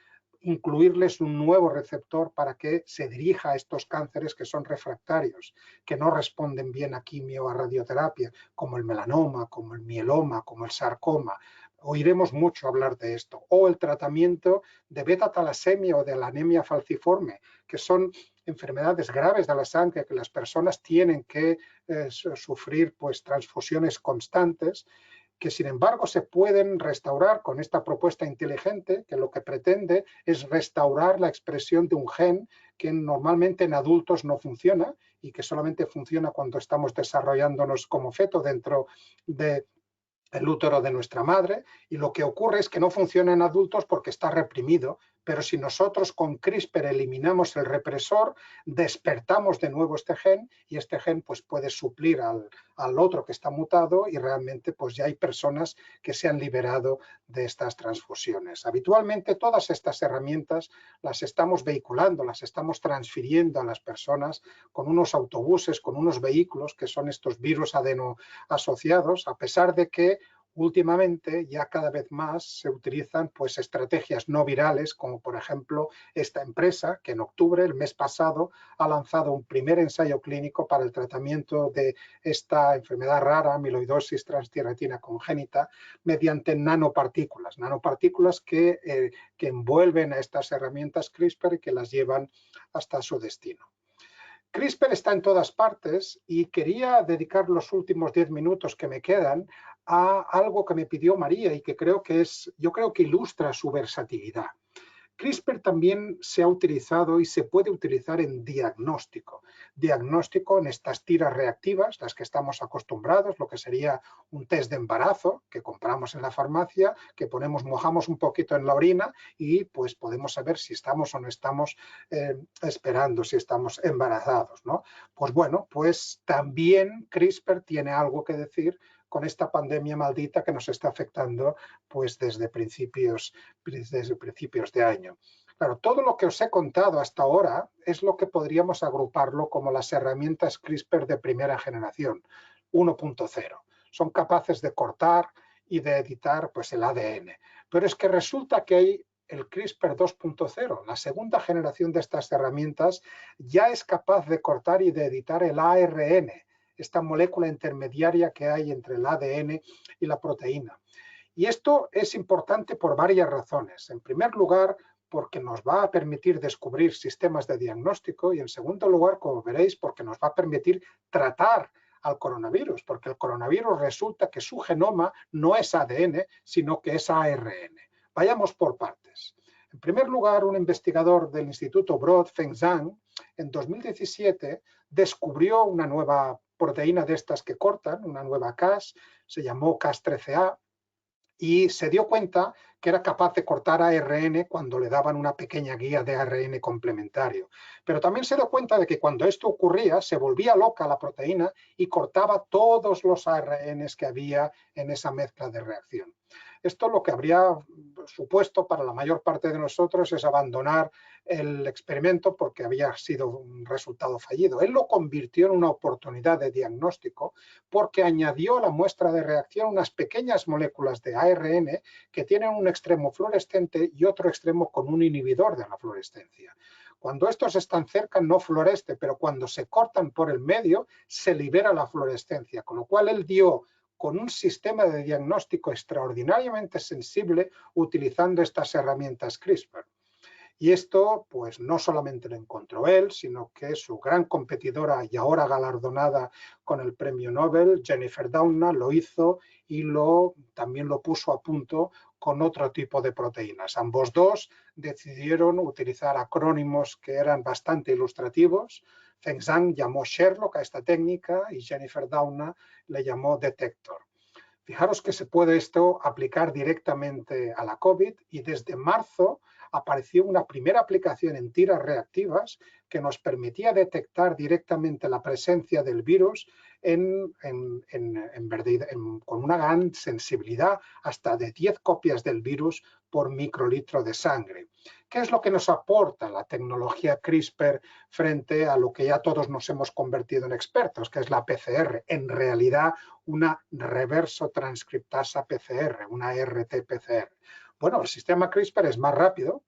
incluirles un nuevo receptor para que se dirija a estos cánceres que son refractarios, que no responden bien a quimio o a radioterapia, como el melanoma, como el mieloma, como el sarcoma. Oiremos mucho hablar de esto. O el tratamiento de beta-talasemia o de la anemia falciforme, que son enfermedades graves de la sangre que las personas tienen que sufrir pues, transfusiones constantes, que sin embargo se pueden restaurar con esta propuesta inteligente que lo que pretende es restaurar la expresión de un gen que normalmente en adultos no funciona y que solamente funciona cuando estamos desarrollándonos como feto dentro del útero de nuestra madre, y lo que ocurre es que no funciona en adultos porque está reprimido, pero si nosotros con CRISPR eliminamos el represor, despertamos de nuevo este gen y este gen pues, puede suplir al otro que está mutado y realmente pues, ya hay personas que se han liberado de estas transfusiones. Habitualmente todas estas herramientas las estamos vehiculando, las estamos transfiriendo a las personas con unos autobuses, con unos vehículos que son estos virus adeno asociados, a pesar de que últimamente ya cada vez más se utilizan pues, estrategias no virales, como por ejemplo esta empresa que en octubre, el mes pasado, ha lanzado un primer ensayo clínico para el tratamiento de esta enfermedad rara, amiloidosis transtierratina congénita, mediante nanopartículas que envuelven a estas herramientas CRISPR y que las llevan hasta su destino. CRISPR está en todas partes y quería dedicar los últimos 10 minutos que me quedan a algo que me pidió María y que yo creo que ilustra su versatilidad. CRISPR también se ha utilizado y se puede utilizar en diagnóstico. Diagnóstico en estas tiras reactivas, las que estamos acostumbrados, lo que sería un test de embarazo que compramos en la farmacia, que mojamos un poquito en la orina y pues podemos saber si estamos o no estamos esperando, si estamos embarazados, ¿no? Pues bueno, pues también CRISPR tiene algo que decir con esta pandemia maldita que nos está afectando pues desde principios de año. Claro, todo lo que os he contado hasta ahora es lo que podríamos agruparlo como las herramientas CRISPR de primera generación, 1.0. Son capaces de cortar y de editar pues, el ADN. Pero es que resulta que hay el CRISPR 2.0, la segunda generación de estas herramientas, ya es capaz de cortar y de editar el ARN, esta molécula intermediaria que hay entre el ADN y la proteína. Y esto es importante por varias razones. En primer lugar, porque nos va a permitir descubrir sistemas de diagnóstico y en segundo lugar, como veréis, porque nos va a permitir tratar al coronavirus, porque el coronavirus resulta que su genoma no es ADN, sino que es ARN. Vayamos por partes. En primer lugar, un investigador del Instituto Broad, Feng Zhang, en 2017 descubrió una nueva proteína de estas que cortan, una nueva Cas, se llamó Cas13a, y se dio cuenta que era capaz de cortar ARN cuando le daban una pequeña guía de ARN complementario. Pero también se dio cuenta de que cuando esto ocurría se volvía loca la proteína y cortaba todos los ARNs que había en esa mezcla de reacción. Esto lo que habría supuesto para la mayor parte de nosotros es abandonar el experimento porque había sido un resultado fallido. Él lo convirtió en una oportunidad de diagnóstico porque añadió a la muestra de reacción unas pequeñas moléculas de ARN que tienen un extremo fluorescente y otro extremo con un inhibidor de la fluorescencia. Cuando estos están cerca no fluoresce, pero cuando se cortan por el medio se libera la fluorescencia, con lo cual él dio con un sistema de diagnóstico extraordinariamente sensible utilizando estas herramientas CRISPR. Y esto, pues no solamente lo encontró él, sino que su gran competidora y ahora galardonada con el premio Nobel, Jennifer Doudna, lo hizo y también lo puso a punto con otro tipo de proteínas. Ambos dos decidieron utilizar acrónimos que eran bastante ilustrativos. Feng Zhang llamó Sherlock a esta técnica y Jennifer Doudna le llamó Detector. Fijaros que se puede esto aplicar directamente a la COVID y desde marzo apareció una primera aplicación en tiras reactivas que nos permitía detectar directamente la presencia del virus con una gran sensibilidad, hasta de 10 copias del virus por microlitro de sangre. ¿Qué es lo que nos aporta la tecnología CRISPR frente a lo que ya todos nos hemos convertido en expertos, que es la PCR? En realidad, una reverso transcriptasa PCR, una RT-PCR. Bueno, el sistema CRISPR es más rápido.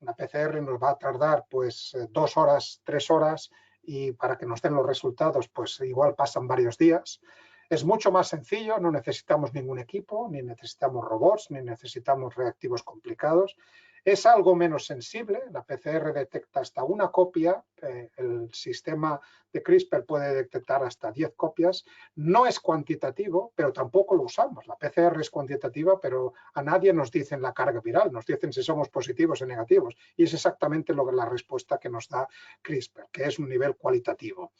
Una PCR nos va a tardar pues 2 horas, 3 horas y para que nos den los resultados pues igual pasan varios días. Es mucho más sencillo, no necesitamos ningún equipo, ni necesitamos robots, ni necesitamos reactivos complicados. Es algo menos sensible, la PCR detecta hasta una copia, el sistema de CRISPR puede detectar hasta 10 copias. No es cuantitativo, pero tampoco lo usamos. La PCR es cuantitativa, pero a nadie nos dicen la carga viral, nos dicen si somos positivos o negativos. Y es exactamente la respuesta que nos da CRISPR, que es un nivel cualitativo.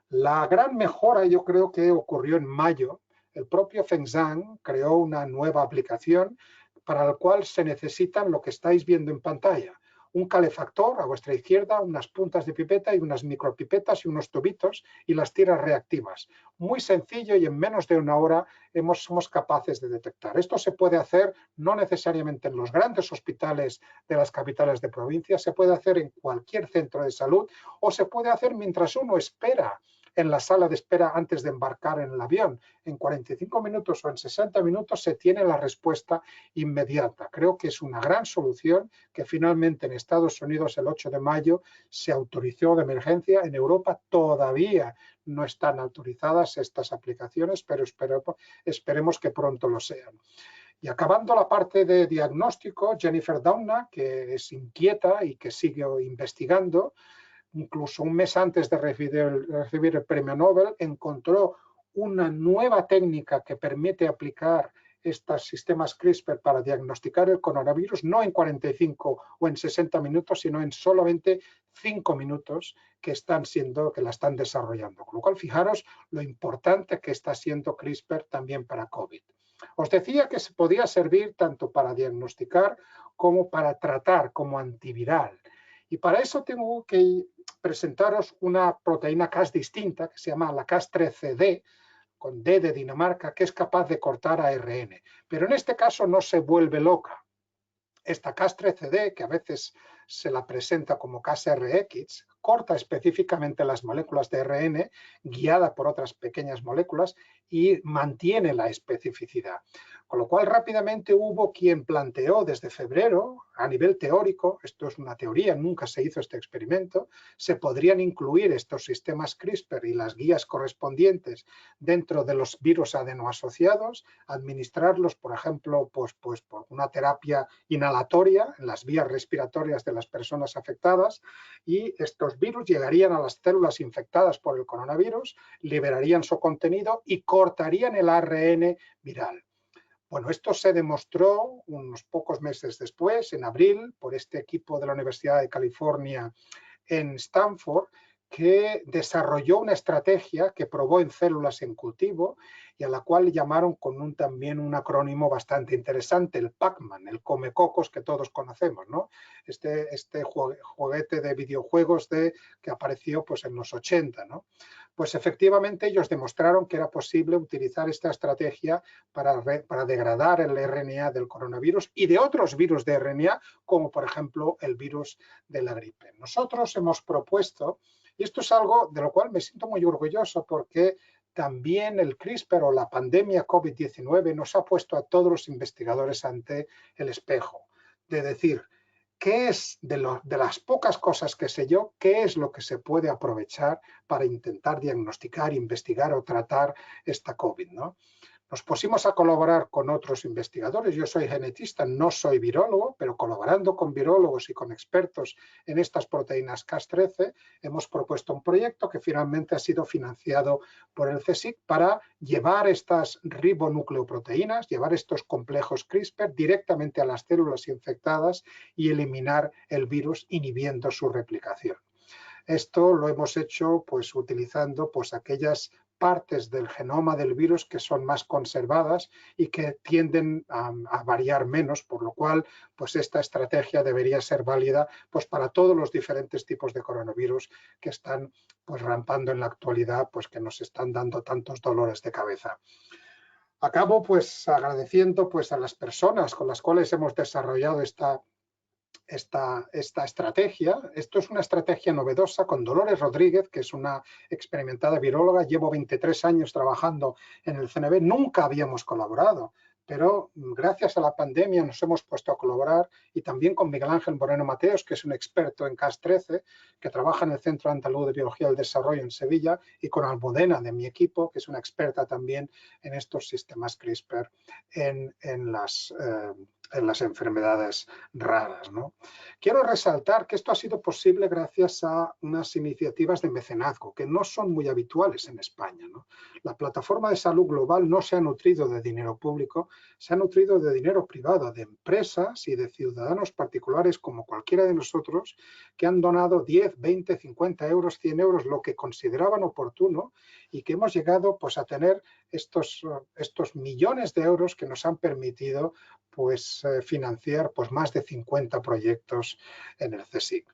La gran mejora yo creo que ocurrió en mayo. El propio Feng Zhang creó una nueva aplicación para la cual se necesitan lo que estáis viendo en pantalla. Un calefactor a vuestra izquierda, unas puntas de pipeta y unas micropipetas y unos tubitos y las tiras reactivas. Muy sencillo y en menos de una hora somos capaces de detectar. Esto se puede hacer no necesariamente en los grandes hospitales de las capitales de provincia, se puede hacer en cualquier centro de salud o se puede hacer mientras uno espera en la sala de espera antes de embarcar en el avión. En 45 minutos o en 60 minutos se tiene la respuesta inmediata. Creo que es una gran solución que finalmente en Estados Unidos el 8 de mayo se autorizó de emergencia. En Europa todavía no están autorizadas estas aplicaciones, pero esperemos que pronto lo sean. Y acabando la parte de diagnóstico, Jennifer Doudna, que es inquieta y que sigue investigando, incluso un mes antes de recibir el premio Nobel, encontró una nueva técnica que permite aplicar estos sistemas CRISPR para diagnosticar el coronavirus, no en 45 o en 60 minutos, sino en solamente 5 minutos que la están desarrollando. Con lo cual, fijaros lo importante que está siendo CRISPR también para COVID. Os decía que se podía servir tanto para diagnosticar como para tratar, como antiviral. Y para eso tengo que presentaros una proteína Cas distinta, que se llama la Cas13D, con D de Dinamarca, que es capaz de cortar ARN. Pero en este caso no se vuelve loca. Esta Cas13D, que a veces se la presenta como Cas-RX, corta específicamente las moléculas de ARN, guiada por otras pequeñas moléculas, y mantiene la especificidad. Con lo cual rápidamente hubo quien planteó desde febrero, a nivel teórico, esto es una teoría, nunca se hizo este experimento, se podrían incluir estos sistemas CRISPR y las guías correspondientes dentro de los virus adenoasociados, administrarlos, por ejemplo, pues por una terapia inhalatoria en las vías respiratorias de las personas afectadas, y estos virus llegarían a las células infectadas por el coronavirus, liberarían su contenido y cortarían el ARN viral. Bueno, esto se demostró unos pocos meses después, en abril, por este equipo de la Universidad de California en Stanford, que desarrolló una estrategia que probó en células en cultivo y a la cual llamaron con también un acrónimo bastante interesante, el Pac-Man, el comecocos que todos conocemos, ¿no? Este juguete de videojuegos que apareció pues, en los 80, ¿no? Pues efectivamente ellos demostraron que era posible utilizar esta estrategia para degradar el RNA del coronavirus y de otros virus de RNA, como por ejemplo el virus de la gripe. Nosotros hemos propuesto, y esto es algo de lo cual me siento muy orgulloso porque también el CRISPR o la pandemia COVID-19 nos ha puesto a todos los investigadores ante el espejo, de decir, ¿qué es de las pocas cosas que sé yo, qué es lo que se puede aprovechar para intentar diagnosticar, investigar o tratar esta COVID, ¿no? Nos pusimos a colaborar con otros investigadores. Yo soy genetista, no soy virólogo, pero colaborando con virólogos y con expertos en estas proteínas Cas13, hemos propuesto un proyecto que finalmente ha sido financiado por el CSIC para llevar estas ribonucleoproteínas, llevar estos complejos CRISPR directamente a las células infectadas y eliminar el virus inhibiendo su replicación. Esto lo hemos hecho pues, utilizando pues, aquellas partes del genoma del virus que son más conservadas y que tienden a variar menos, por lo cual pues esta estrategia debería ser válida pues para todos los diferentes tipos de coronavirus que están pues rampando en la actualidad, pues que nos están dando tantos dolores de cabeza. Acabo pues agradeciendo pues a las personas con las cuales hemos desarrollado esta estrategia. Esto es una estrategia novedosa con Dolores Rodríguez, que es una experimentada viróloga. Llevo 23 años trabajando en el CNV, nunca habíamos colaborado, pero gracias a la pandemia nos hemos puesto a colaborar, y también con Miguel Ángel Moreno Mateos, que es un experto en Cas13, que trabaja en el Centro Andaluz de Biología del Desarrollo en Sevilla, y con Almudena, de mi equipo, que es una experta también en estos sistemas CRISPR en las enfermedades raras, ¿no? Quiero resaltar que esto ha sido posible gracias a unas iniciativas de mecenazgo que no son muy habituales en España, ¿no? La Plataforma de Salud Global no se ha nutrido de dinero público, se ha nutrido de dinero privado, de empresas y de ciudadanos particulares como cualquiera de nosotros que han donado 10, 20, 50 euros, 100 euros, lo que consideraban oportuno, y que hemos llegado pues, a tener estos millones de euros que nos han permitido pues, financiar pues, más de 50 proyectos en el CSIC.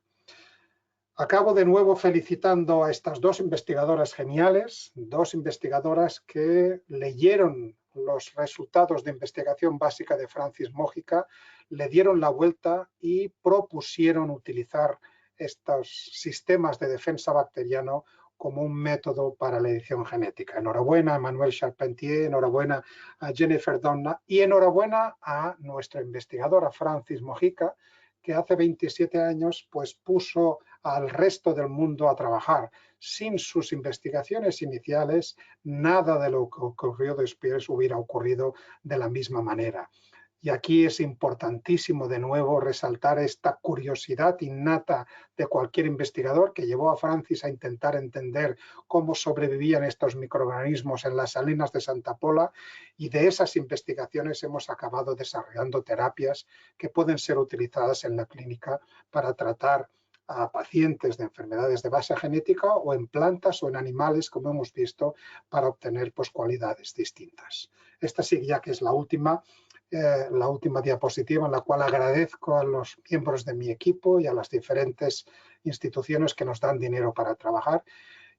Acabo de nuevo felicitando a estas dos investigadoras geniales, dos investigadoras que leyeron los resultados de investigación básica de Francis Mójica, le dieron la vuelta y propusieron utilizar estos sistemas de defensa bacteriano como un método para la edición genética. Enhorabuena a Emmanuel Charpentier, enhorabuena a Jennifer Doudna y enhorabuena a nuestra investigadora Francis Mójica, que hace 27 años pues, puso al resto del mundo a trabajar. Sin sus investigaciones iniciales, nada de lo que ocurrió después hubiera ocurrido de la misma manera. Y aquí es importantísimo de nuevo resaltar esta curiosidad innata de cualquier investigador que llevó a Francis a intentar entender cómo sobrevivían estos microorganismos en las salinas de Santa Pola, y de esas investigaciones hemos acabado desarrollando terapias que pueden ser utilizadas en la clínica para tratar a pacientes de enfermedades de base genética o en plantas o en animales, como hemos visto, para obtener pues, cualidades distintas. Esta sí ya que es la última diapositiva, en la cual agradezco a los miembros de mi equipo y a las diferentes instituciones que nos dan dinero para trabajar.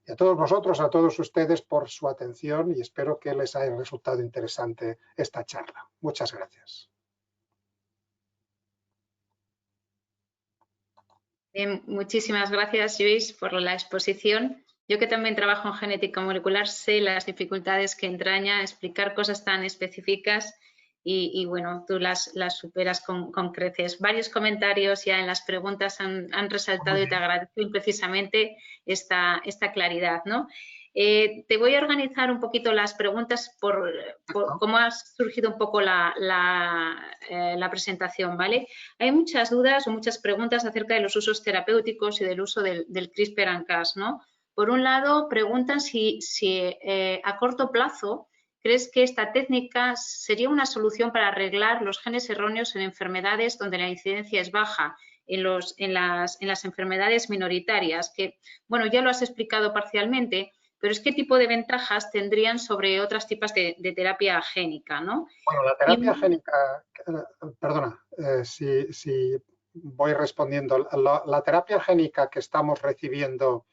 Y a todos vosotros, a todos ustedes por su atención, y espero que les haya resultado interesante esta charla. Muchas gracias. Bien, muchísimas gracias, Lluís, por la exposición. Yo que también trabajo en genética molecular sé las dificultades que entraña explicar cosas tan específicas y bueno, tú las superas con creces. Varios comentarios ya en las preguntas han resaltado y te agradezco precisamente esta claridad, ¿no? Te voy a organizar un poquito las preguntas por cómo ha surgido un poco la presentación, ¿vale? Hay muchas dudas o muchas preguntas acerca de los usos terapéuticos y del uso del CRISPR-Cas, ¿no? Por un lado, preguntan si a corto plazo ¿crees que esta técnica sería una solución para arreglar los genes erróneos en enfermedades donde la incidencia es baja, en las enfermedades minoritarias? Que, bueno, ya lo has explicado parcialmente, pero es qué tipo de ventajas tendrían sobre otros tipos de terapia génica, ¿no? Bueno, la terapia génica, perdona, si voy respondiendo, la terapia génica que estamos recibiendo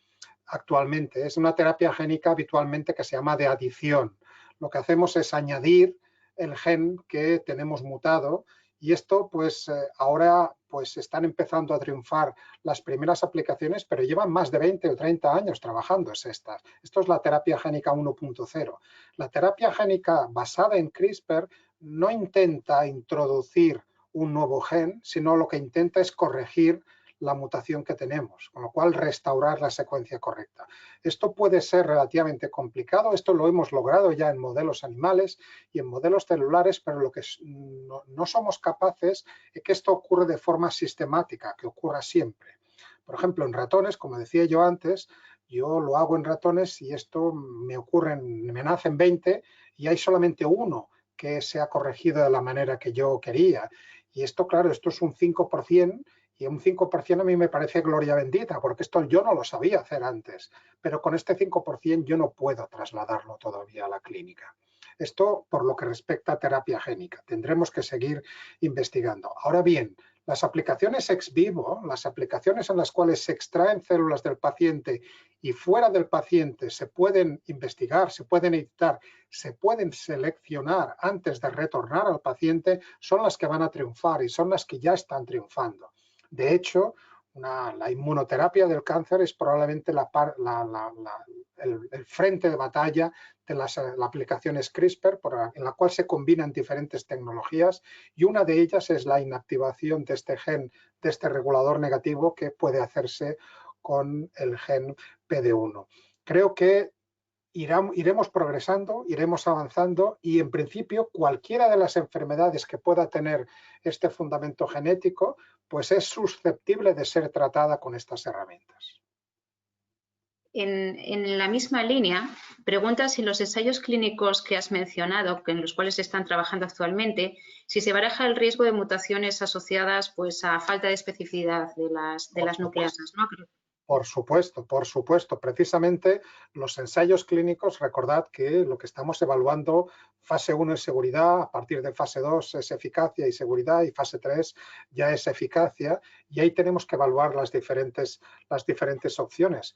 actualmente es una terapia génica habitualmente que se llama de adición. Lo que hacemos es añadir el gen que tenemos mutado, y esto pues ahora pues están empezando a triunfar las primeras aplicaciones, pero llevan más de 20 o 30 años trabajando estas. Esto es la terapia génica 1.0. La terapia génica basada en CRISPR no intenta introducir un nuevo gen, sino lo que intenta es corregir la mutación que tenemos, con lo cual restaurar la secuencia correcta. Esto puede ser relativamente complicado, esto lo hemos logrado ya en modelos animales y en modelos celulares, pero lo que no somos capaces es que esto ocurra de forma sistemática, que ocurra siempre. Por ejemplo, en ratones, como decía yo antes, yo lo hago en ratones y esto me nacen 20 y hay solamente uno que se ha corregido de la manera que yo quería. Y esto, claro, esto es un 5%, y un 5% a mí me parece gloria bendita, porque esto yo no lo sabía hacer antes, pero con este 5% yo no puedo trasladarlo todavía a la clínica. Esto por lo que respecta a terapia génica. Tendremos que seguir investigando. Ahora bien, las aplicaciones ex vivo, las aplicaciones en las cuales se extraen células del paciente y fuera del paciente se pueden investigar, se pueden editar, se pueden seleccionar antes de retornar al paciente, son las que van a triunfar y son las que ya están triunfando. De hecho, la inmunoterapia del cáncer es probablemente el frente de batalla de las aplicaciones CRISPR, en la cual se combinan diferentes tecnologías, y una de ellas es la inactivación de este gen, de este regulador negativo, que puede hacerse con el gen PD1. Creo que iremos progresando, iremos avanzando, y en principio cualquiera de las enfermedades que pueda tener este fundamento genético pues es susceptible de ser tratada con estas herramientas. En la misma línea, pregunta si los ensayos clínicos que has mencionado, en los cuales se están trabajando actualmente, si se baraja el riesgo de mutaciones asociadas pues, a falta de especificidad de las nucleasas, ¿no? Por supuesto. Precisamente los ensayos clínicos, recordad que lo que estamos evaluando, fase 1 es seguridad, a partir de fase 2 es eficacia y seguridad, y fase 3 ya es eficacia, y ahí tenemos que evaluar las diferentes opciones.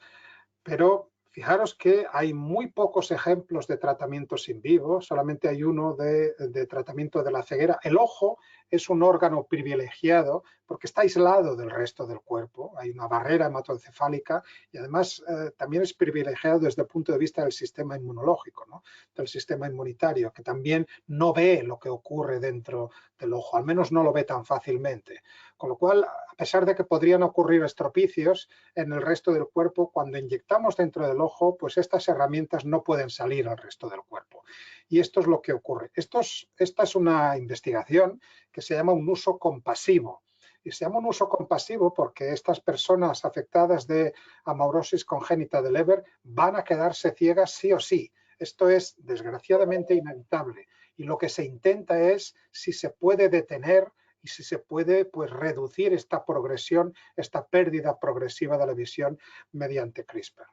Pero fijaros que hay muy pocos ejemplos de tratamientos in vivo, solamente hay uno de tratamiento de la ceguera. El ojo es un órgano privilegiado porque está aislado del resto del cuerpo, hay una barrera hematoencefálica, y además también es privilegiado desde el punto de vista del sistema inmunológico, ¿no? Del sistema inmunitario, que también no ve lo que ocurre dentro del ojo, al menos no lo ve tan fácilmente. Con lo cual, a pesar de que podrían ocurrir estropicios en el resto del cuerpo, cuando inyectamos dentro del ojo, pues estas herramientas no pueden salir al resto del cuerpo. Y esto es lo que ocurre. Esta es una investigación que se llama un uso compasivo. Y se llama un uso compasivo porque estas personas afectadas de amaurosis congénita de Leber van a quedarse ciegas sí o sí. Esto es desgraciadamente inevitable. Y lo que se intenta es si se puede detener y si se puede pues, reducir esta progresión, esta pérdida progresiva de la visión mediante CRISPR.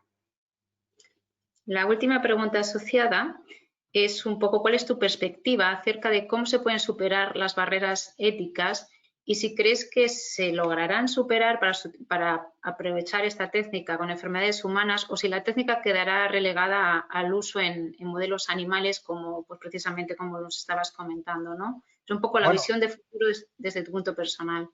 La última pregunta asociada es un poco cuál es tu perspectiva acerca de cómo se pueden superar las barreras éticas y si crees que se lograrán superar para aprovechar esta técnica con enfermedades humanas o si la técnica quedará relegada al uso en modelos animales como pues precisamente como nos estabas comentando, ¿no? Es un poco la visión de futuro desde tu punto personal.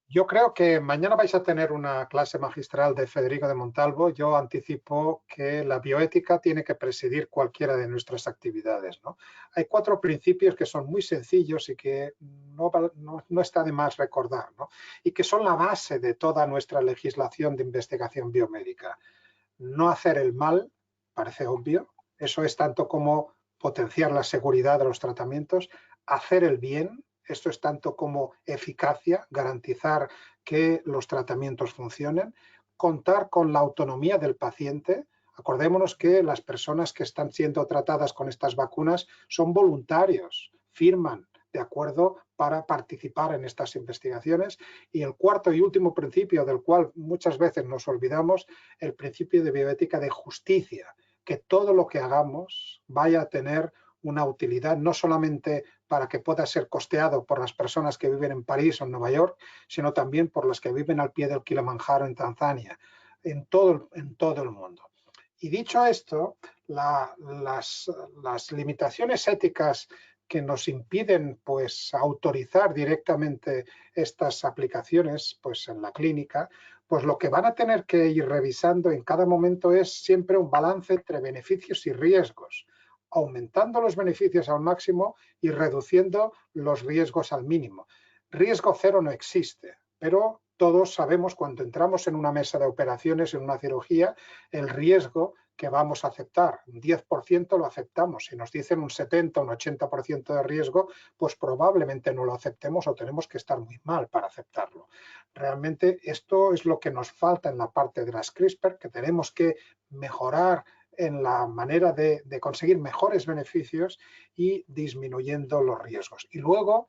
Yo creo que mañana vais a tener una clase magistral de Federico de Montalvo. Yo anticipo que la bioética tiene que presidir cualquiera de nuestras actividades, ¿no? Hay 4 principios que son muy sencillos y que no está de más recordar, ¿no? Y que son la base de toda nuestra legislación de investigación biomédica. No hacer el mal, parece obvio. Eso es tanto como potenciar la seguridad de los tratamientos. Hacer el bien. Esto es tanto como eficacia, garantizar que los tratamientos funcionen, contar con la autonomía del paciente. Acordémonos que las personas que están siendo tratadas con estas vacunas son voluntarios, firman de acuerdo para participar en estas investigaciones. Y el cuarto y último principio, del cual muchas veces nos olvidamos, el principio de bioética de justicia, que todo lo que hagamos vaya a tener una utilidad no solamente para que pueda ser costeado por las personas que viven en París o en Nueva York, sino también por las que viven al pie del Kilimanjaro en Tanzania, en todo el mundo. Y dicho esto, las limitaciones éticas que nos impiden pues, autorizar directamente estas aplicaciones pues, en la clínica, pues lo que van a tener que ir revisando en cada momento es siempre un balance entre beneficios y riesgos, aumentando los beneficios al máximo y reduciendo los riesgos al mínimo. Riesgo cero no existe, pero todos sabemos cuando entramos en una mesa de operaciones, en una cirugía, el riesgo que vamos a aceptar. Un 10% lo aceptamos. Si nos dicen un 70, un 80% de riesgo, pues probablemente no lo aceptemos o tenemos que estar muy mal para aceptarlo. Realmente esto es lo que nos falta en la parte de las CRISPR, que tenemos que mejorar en la manera de conseguir mejores beneficios y disminuyendo los riesgos. Y luego,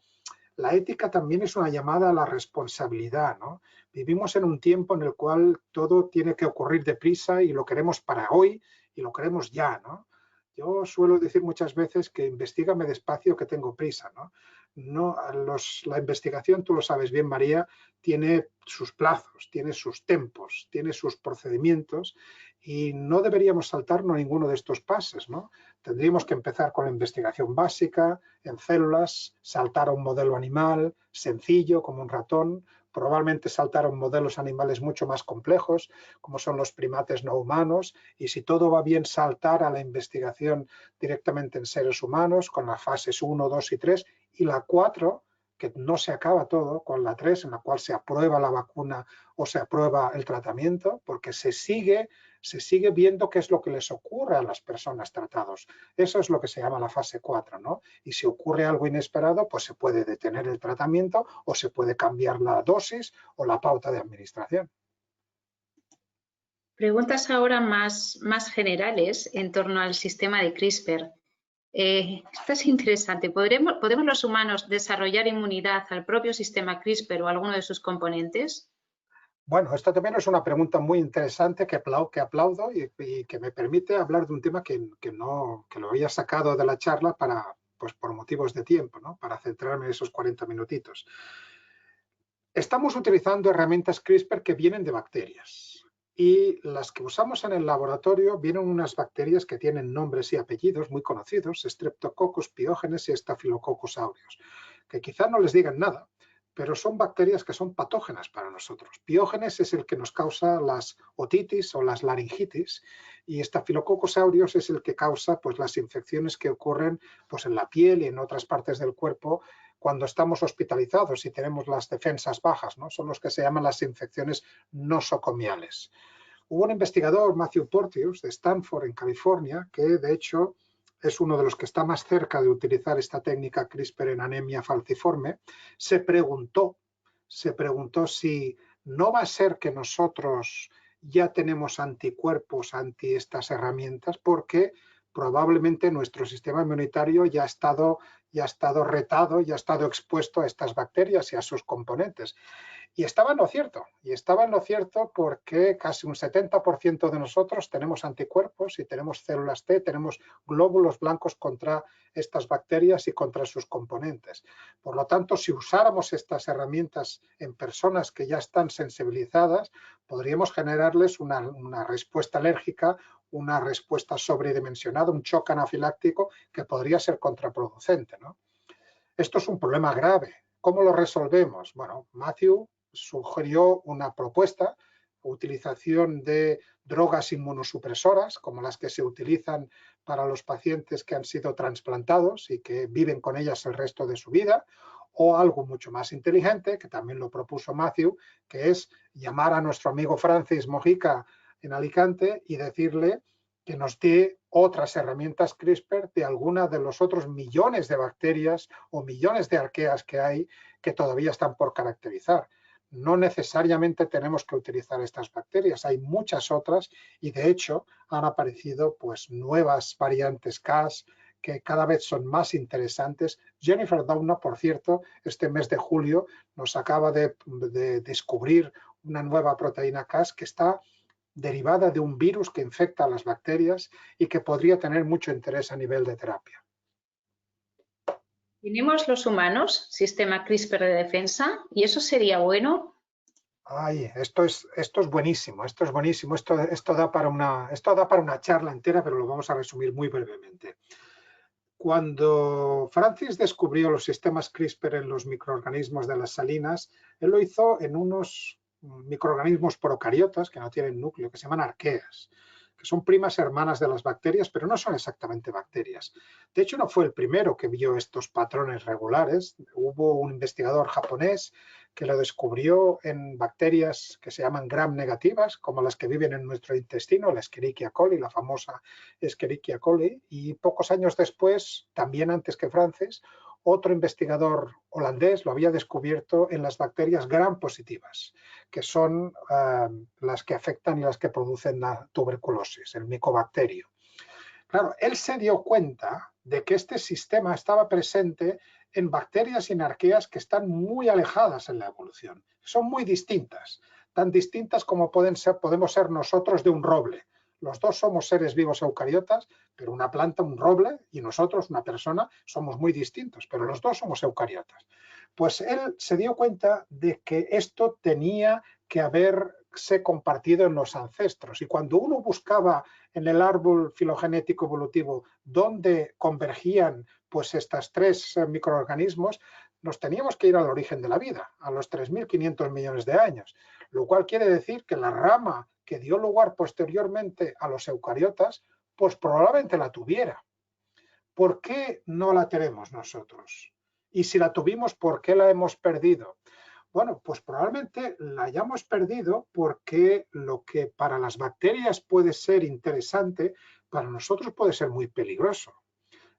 la ética también es una llamada a la responsabilidad, ¿no? Vivimos en un tiempo en el cual todo tiene que ocurrir deprisa y lo queremos para hoy y lo queremos ya, ¿no? Yo suelo decir muchas veces que investígame despacio que tengo prisa, ¿no? La investigación, tú lo sabes bien, María, tiene sus plazos, tiene sus tempos, tiene sus procedimientos y no deberíamos saltarnos ninguno de estos pasos, ¿no? Tendríamos que empezar con la investigación básica, en células, saltar a un modelo animal sencillo como un ratón, probablemente saltar a modelos animales mucho más complejos, como son los primates no humanos, y si todo va bien, saltar a la investigación directamente en seres humanos, con las fases 1, 2 y 3, y la 4, que no se acaba todo, con la 3, en la cual se aprueba la vacuna o se aprueba el tratamiento, porque se sigue viendo qué es lo que les ocurre a las personas tratadas. Eso es lo que se llama la fase 4, ¿no? Y si ocurre algo inesperado, pues se puede detener el tratamiento o se puede cambiar la dosis o la pauta de administración. Preguntas ahora más generales en torno al sistema de CRISPR. Esto es interesante. ¿Podemos los humanos desarrollar inmunidad al propio sistema CRISPR o a alguno de sus componentes? Bueno, esta también es una pregunta muy interesante que aplaudo y que me permite hablar de un tema que lo había sacado de la charla pues por motivos de tiempo, ¿no? Para centrarme en esos 40 minutitos. Estamos utilizando herramientas CRISPR que vienen de bacterias y las que usamos en el laboratorio vienen unas bacterias que tienen nombres y apellidos muy conocidos, Streptococcus pyogenes y Staphylococcus aureus, que quizá no les digan nada, pero son bacterias que son patógenas para nosotros. Piógenes es el que nos causa las otitis o las laringitis y Staphylococcus aureus es el que causa pues, las infecciones que ocurren pues, en la piel y en otras partes del cuerpo cuando estamos hospitalizados y tenemos las defensas bajas, ¿no? Son los que se llaman las infecciones nosocomiales. Hubo un investigador, Matthew Porteous, de Stanford, en California, que de hecho es uno de los que está más cerca de utilizar esta técnica CRISPR en anemia falciforme, se preguntó si no va a ser que nosotros ya tenemos anticuerpos ante estas herramientas, porque probablemente nuestro sistema inmunitario ya ha estado retado, ya ha estado expuesto a estas bacterias y a sus componentes. Y estaba en lo cierto porque casi un 70% de nosotros tenemos anticuerpos y tenemos células T, tenemos glóbulos blancos contra estas bacterias y contra sus componentes. Por lo tanto, si usáramos estas herramientas en personas que ya están sensibilizadas, podríamos generarles una respuesta alérgica, una respuesta sobredimensionada, un shock anafiláctico que podría ser contraproducente, ¿no? Esto es un problema grave. ¿Cómo lo resolvemos? Bueno, Matthew sugirió una propuesta, utilización de drogas inmunosupresoras, como las que se utilizan para los pacientes que han sido trasplantados y que viven con ellas el resto de su vida, o algo mucho más inteligente, que también lo propuso Matthew, que es llamar a nuestro amigo Francis Mojica en Alicante y decirle que nos dé otras herramientas CRISPR de alguna de los otros millones de bacterias o millones de arqueas que hay que todavía están por caracterizar. No necesariamente tenemos que utilizar estas bacterias, hay muchas otras y de hecho han aparecido pues nuevas variantes Cas que cada vez son más interesantes. Jennifer Doudna, por cierto, este mes de julio nos acaba de descubrir una nueva proteína Cas que está derivada de un virus que infecta a las bacterias y que podría tener mucho interés a nivel de terapia. ¿Tenemos los humanos sistema CRISPR de defensa y eso sería bueno? Ay, esto es buenísimo, esto da para una charla entera, pero lo vamos a resumir muy brevemente. Cuando Francis descubrió los sistemas CRISPR en los microorganismos de las salinas, él lo hizo en unos microorganismos procariotas que no tienen núcleo, que se llaman arqueas, que son primas hermanas de las bacterias, pero no son exactamente bacterias. De hecho, no fue el primero que vio estos patrones regulares. Hubo un investigador japonés que lo descubrió en bacterias que se llaman gram negativas, como las que viven en nuestro intestino, la Escherichia coli, la famosa Escherichia coli, y pocos años después, también antes que Francis, otro investigador holandés lo había descubierto en las bacterias gram positivas, que son las que afectan y las que producen la tuberculosis, el micobacterio. Claro, él se dio cuenta de que este sistema estaba presente en bacterias y en arqueas que están muy alejadas en la evolución. Son muy distintas, tan distintas como podemos ser nosotros de un roble. Los dos somos seres vivos eucariotas, pero una planta, un roble, y nosotros, una persona, somos muy distintos, pero los dos somos eucariotas. Pues él se dio cuenta de que esto tenía que haberse compartido en los ancestros. Y cuando uno buscaba en el árbol filogenético evolutivo dónde convergían pues estos tres microorganismos, nos teníamos que ir al origen de la vida, a los 3.500 millones de años, lo cual quiere decir que la rama que dio lugar posteriormente a los eucariotas, pues probablemente la tuviera. ¿Por qué no la tenemos nosotros? Y si la tuvimos, ¿por qué la hemos perdido? Bueno, pues probablemente la hayamos perdido porque lo que para las bacterias puede ser interesante, para nosotros puede ser muy peligroso.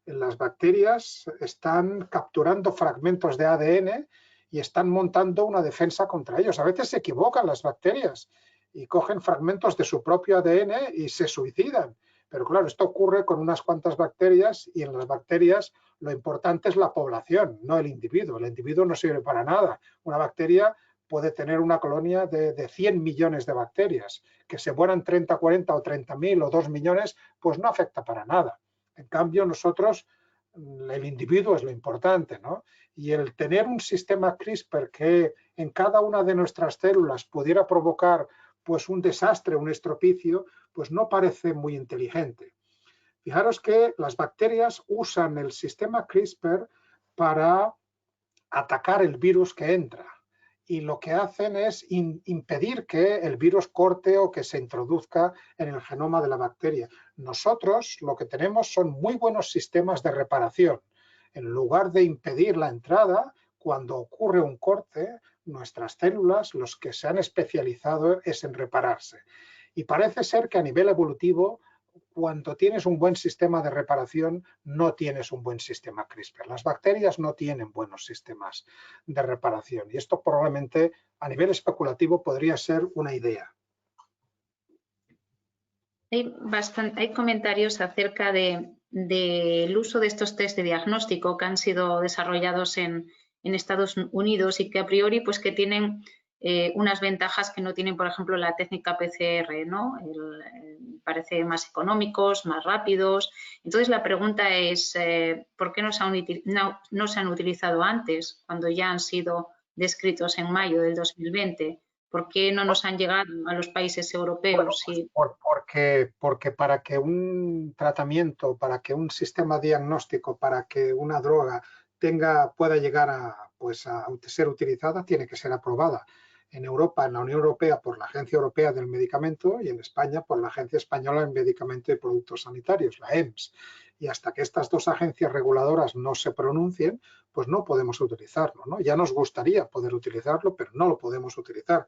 Las bacterias están capturando fragmentos de ADN y están montando una defensa contra ellos. A veces se equivocan las bacterias y cogen fragmentos de su propio ADN y se suicidan. Pero claro, esto ocurre con unas cuantas bacterias y en las bacterias lo importante es la población, no el individuo. El individuo no sirve para nada. Una bacteria puede tener una colonia de 100 millones de bacterias. Que se mueran 30, 40 o 30.000 o 2 millones, pues no afecta para nada. En cambio, nosotros, el individuo es lo importante, ¿no? Y el tener un sistema CRISPR que en cada una de nuestras células pudiera provocar pues un desastre, un estropicio, pues no parece muy inteligente. Fijaros que las bacterias usan el sistema CRISPR para atacar el virus que entra y lo que hacen es impedir que el virus corte o que se introduzca en el genoma de la bacteria. Nosotros lo que tenemos son muy buenos sistemas de reparación. En lugar de impedir la entrada, cuando ocurre un corte, nuestras células, los que se han especializado es en repararse. Y parece ser que a nivel evolutivo cuando tienes un buen sistema de reparación, no tienes un buen sistema CRISPR. Las bacterias no tienen buenos sistemas de reparación y esto probablemente a nivel especulativo podría ser una idea. Hay comentarios acerca del uso de estos test de diagnóstico que han sido desarrollados en Estados Unidos y que a priori pues que tienen unas ventajas que no tienen, por ejemplo, la técnica PCR, ¿no? Parece más económicos, más rápidos. Entonces la pregunta es ¿por qué no se han utilizado antes, cuando ya han sido descritos en mayo del 2020? ¿Por qué no nos han llegado a los países europeos? Bueno, porque para que un tratamiento, para que un sistema diagnóstico, para que una droga pueda llegar a ser utilizada, tiene que ser aprobada. En Europa, en la Unión Europea, por la Agencia Europea del Medicamento y en España por la Agencia Española del Medicamento y Productos Sanitarios, la EMS. Y hasta que estas dos agencias reguladoras no se pronuncien, pues no podemos utilizarlo, ¿no? Ya nos gustaría poder utilizarlo, pero no lo podemos utilizar.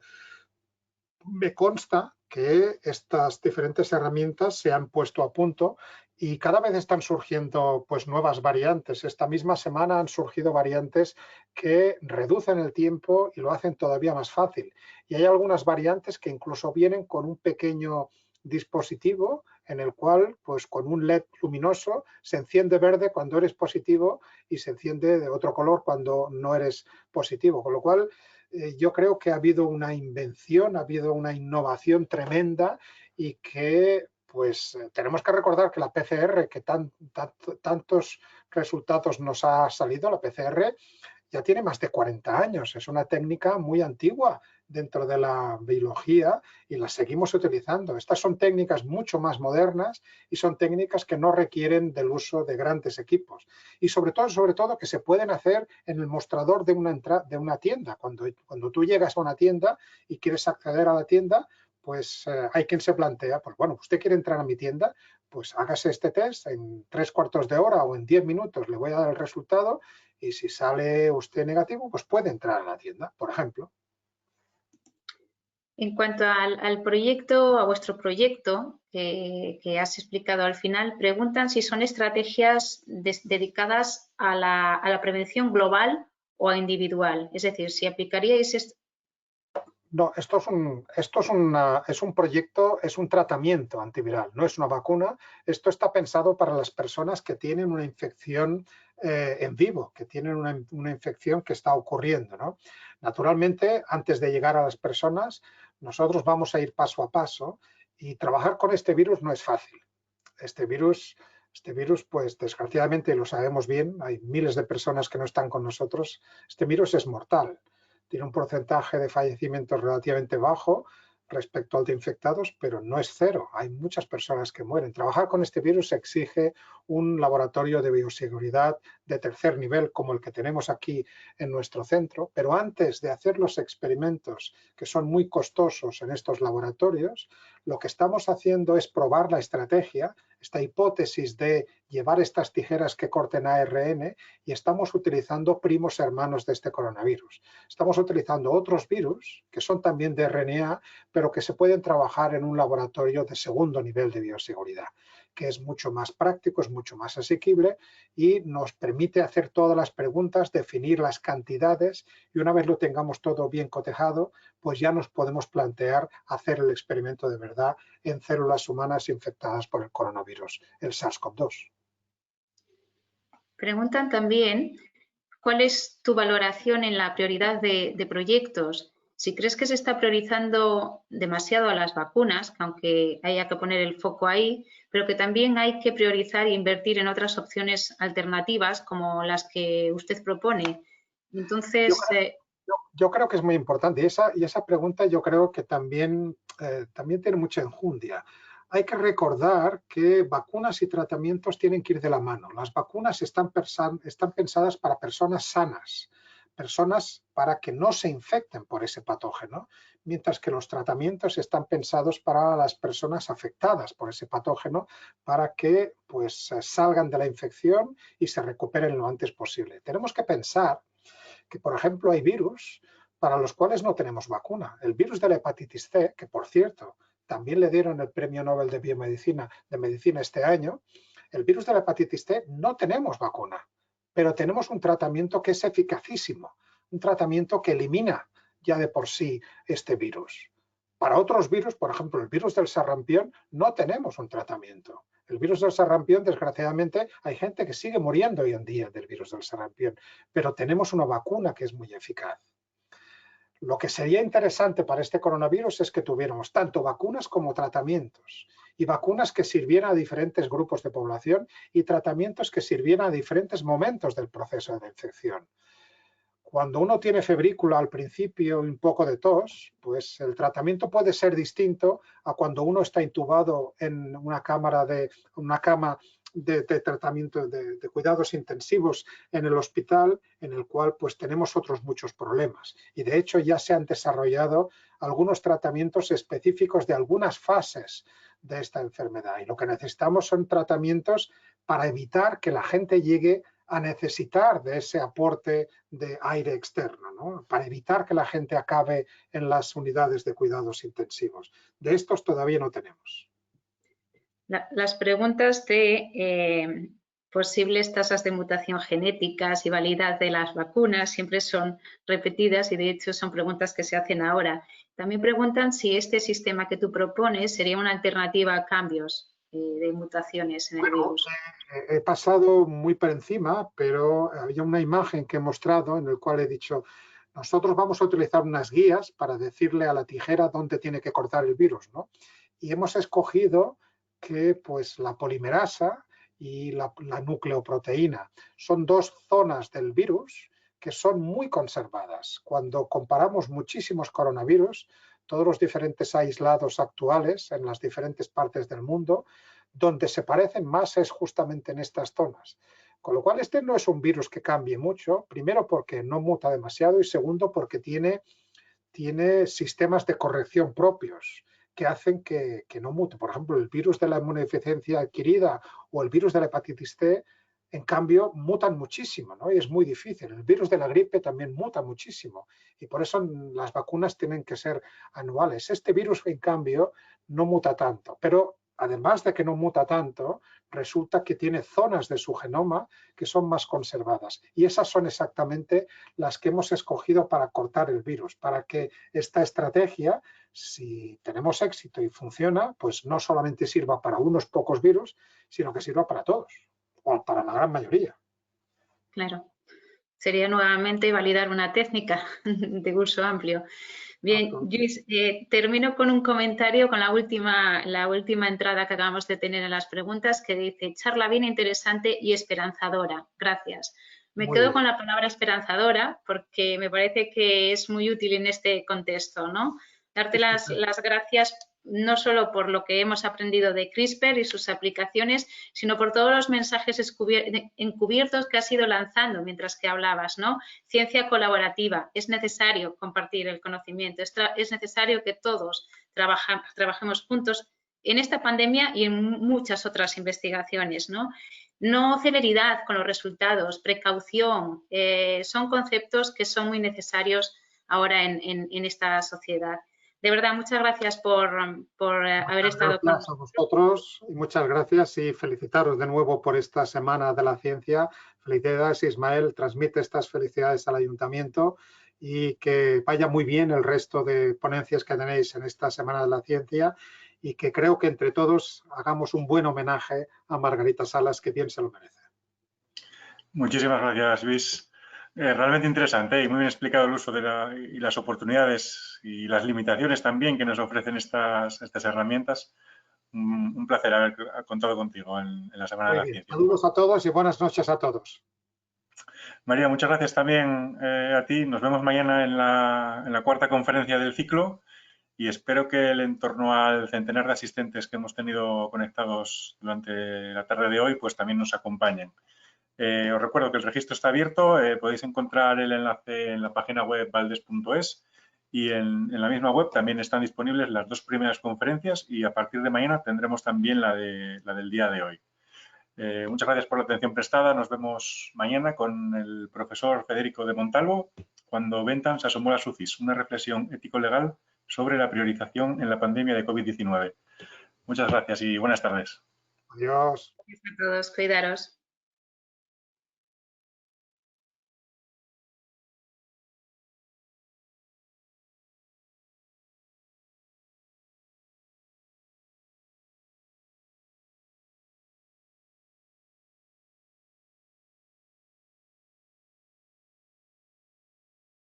Me consta que estas diferentes herramientas se han puesto a punto y cada vez están surgiendo pues nuevas variantes. Esta misma semana han surgido variantes que reducen el tiempo y lo hacen todavía más fácil. Y hay algunas variantes que incluso vienen con un pequeño dispositivo en el cual, pues con un LED luminoso, se enciende verde cuando eres positivo y se enciende de otro color cuando no eres positivo. Con lo cual, yo creo que ha habido una invención, ha habido una innovación tremenda y que pues tenemos que recordar que la PCR, que tantos resultados nos ha salido, la PCR ya tiene más de 40 años, es una técnica muy antigua dentro de la biología y la seguimos utilizando. Estas son técnicas mucho más modernas y son técnicas que no requieren del uso de grandes equipos. Y sobre todo que se pueden hacer en el mostrador de una tienda. Cuando tú llegas a una tienda y quieres acceder a la tienda, pues hay quien se plantea, pues bueno, usted quiere entrar a mi tienda, pues hágase este test en 3/4 de hora o en 10 minutos le voy a dar el resultado y si sale usted negativo, pues puede entrar a la tienda, por ejemplo. En cuanto al proyecto, a vuestro proyecto que has explicado al final, preguntan si son estrategias dedicadas a la prevención global o a individual. Es decir, si aplicaríais... No, esto es un proyecto, es un tratamiento antiviral, no es una vacuna. Esto está pensado para las personas que tienen una infección en vivo, que tienen una infección que está ocurriendo, ¿no? Naturalmente, antes de llegar a las personas, nosotros vamos a ir paso a paso y trabajar con este virus no es fácil. Este virus, pues desgraciadamente lo sabemos bien, hay miles de personas que no están con nosotros. Este virus es mortal. Tiene un porcentaje de fallecimientos relativamente bajo respecto al de infectados, pero no es cero. Hay muchas personas que mueren. Trabajar con este virus exige un laboratorio de bioseguridad de tercer nivel como el que tenemos aquí en nuestro centro, pero antes de hacer los experimentos que son muy costosos en estos laboratorios, lo que estamos haciendo es probar la estrategia, esta hipótesis de llevar estas tijeras que corten ARN y estamos utilizando primos hermanos de este coronavirus. Estamos utilizando otros virus que son también de RNA, pero que se pueden trabajar en un laboratorio de segundo nivel de bioseguridad, que es mucho más práctico, es mucho más asequible y nos permite hacer todas las preguntas, definir las cantidades y una vez lo tengamos todo bien cotejado, pues ya nos podemos plantear hacer el experimento de verdad en células humanas infectadas por el coronavirus, el SARS-CoV-2. Preguntan también cuál es tu valoración en la prioridad de proyectos. Si crees que se está priorizando demasiado a las vacunas, aunque haya que poner el foco ahí, pero que también hay que priorizar e invertir en otras opciones alternativas como las que usted propone. Entonces, yo creo que es muy importante y esa pregunta yo creo que también tiene mucha enjundia. Hay que recordar que vacunas y tratamientos tienen que ir de la mano. Las vacunas están pensadas para personas sanas, personas para que no se infecten por ese patógeno, mientras que los tratamientos están pensados para las personas afectadas por ese patógeno para que pues salgan de la infección y se recuperen lo antes posible. Tenemos que pensar que, por ejemplo, hay virus para los cuales no tenemos vacuna. El virus de la hepatitis C, que por cierto también le dieron el Premio Nobel de Medicina este año. El virus de la hepatitis C no tenemos vacuna, pero tenemos un tratamiento que es eficacísimo, un tratamiento que elimina ya de por sí este virus. Para otros virus, por ejemplo, el virus del sarampión, no tenemos un tratamiento. El virus del sarampión, desgraciadamente, hay gente que sigue muriendo hoy en día del virus del sarampión, pero tenemos una vacuna que es muy eficaz. Lo que sería interesante para este coronavirus es que tuviéramos tanto vacunas como tratamientos, y vacunas que sirvieran a diferentes grupos de población y tratamientos que sirvieran a diferentes momentos del proceso de infección. Cuando uno tiene febrícula al principio y un poco de tos, pues el tratamiento puede ser distinto a cuando uno está intubado en una cama de tratamiento de cuidados intensivos en el hospital, en el cual pues tenemos otros muchos problemas. Y de hecho ya se han desarrollado algunos tratamientos específicos de algunas fases de esta enfermedad. Y lo que necesitamos son tratamientos para evitar que la gente llegue a necesitar de ese aporte de aire externo, ¿no? Para evitar que la gente acabe en las unidades de cuidados intensivos. De estos todavía no tenemos. Las preguntas de posibles tasas de mutación genéticas y validad de las vacunas siempre son repetidas y de hecho son preguntas que se hacen ahora. También preguntan si este sistema que tú propones sería una alternativa a cambios de mutaciones en el virus. He pasado muy por encima, pero había una imagen que he mostrado en el cual he dicho, nosotros vamos a utilizar unas guías para decirle a la tijera dónde tiene que cortar el virus, ¿no? Y hemos escogido que pues, la polimerasa y la nucleoproteína son dos zonas del virus que son muy conservadas. Cuando comparamos muchísimos coronavirus, todos los diferentes aislados actuales en las diferentes partes del mundo, donde se parecen más es justamente en estas zonas. Con lo cual este no es un virus que cambie mucho, primero porque no muta demasiado y segundo porque tiene sistemas de corrección propios que hacen que no mute. Por ejemplo, el virus de la inmunodeficiencia adquirida o el virus de la hepatitis C, en cambio, mutan muchísimo, ¿no? Y es muy difícil. El virus de la gripe también muta muchísimo y por eso las vacunas tienen que ser anuales. Este virus, en cambio, no muta tanto, pero además de que no muta tanto, resulta que tiene zonas de su genoma que son más conservadas. Y esas son exactamente las que hemos escogido para cortar el virus, para que esta estrategia, si tenemos éxito y funciona, pues no solamente sirva para unos pocos virus, sino que sirva para todos, o para la gran mayoría. Claro. Sería nuevamente validar una técnica de uso amplio. Bien, Lluís, termino con un comentario con la última entrada que acabamos de tener en las preguntas que dice, charla bien interesante y esperanzadora. Gracias. Me quedo con la palabra esperanzadora porque me parece que es muy útil en este contexto, ¿no? Darte las gracias no solo por lo que hemos aprendido de CRISPR y sus aplicaciones, sino por todos los mensajes encubiertos que has ido lanzando mientras que hablabas, ¿no? Ciencia colaborativa, es necesario compartir el conocimiento, es necesario que todos trabajemos juntos en esta pandemia y en muchas otras investigaciones, ¿no? No celeridad con los resultados, precaución, son conceptos que son muy necesarios ahora en esta sociedad. De verdad, muchas gracias por haber estado con nosotros. Gracias a vosotros y muchas gracias y felicitaros de nuevo por esta Semana de la Ciencia. Felicidades, Ismael, transmite estas felicidades al Ayuntamiento y que vaya muy bien el resto de ponencias que tenéis en esta Semana de la Ciencia y que creo que entre todos hagamos un buen homenaje a Margarita Salas, que bien se lo merece. Muchísimas gracias, Luis. Realmente interesante y muy bien explicado el uso y las oportunidades y las limitaciones también que nos ofrecen estas herramientas. Un placer haber contado contigo en la Semana de la Ciencia. Saludos a todos y buenas noches a todos. María, muchas gracias también a ti. Nos vemos mañana en la cuarta conferencia del ciclo y espero que en torno al centenar de asistentes que hemos tenido conectados durante la tarde de hoy, pues también nos acompañen. Os recuerdo que el registro está abierto, podéis encontrar el enlace en la página web valdes.es y en la misma web también están disponibles las dos primeras conferencias y a partir de mañana tendremos también la del día de hoy. Muchas gracias por la atención prestada, nos vemos mañana con el profesor Federico de Montalvo cuando Bentham se asomó a la SUCIS, una reflexión ético-legal sobre la priorización en la pandemia de COVID-19. Muchas gracias y buenas tardes. Adiós. Gracias a todos, cuidaros.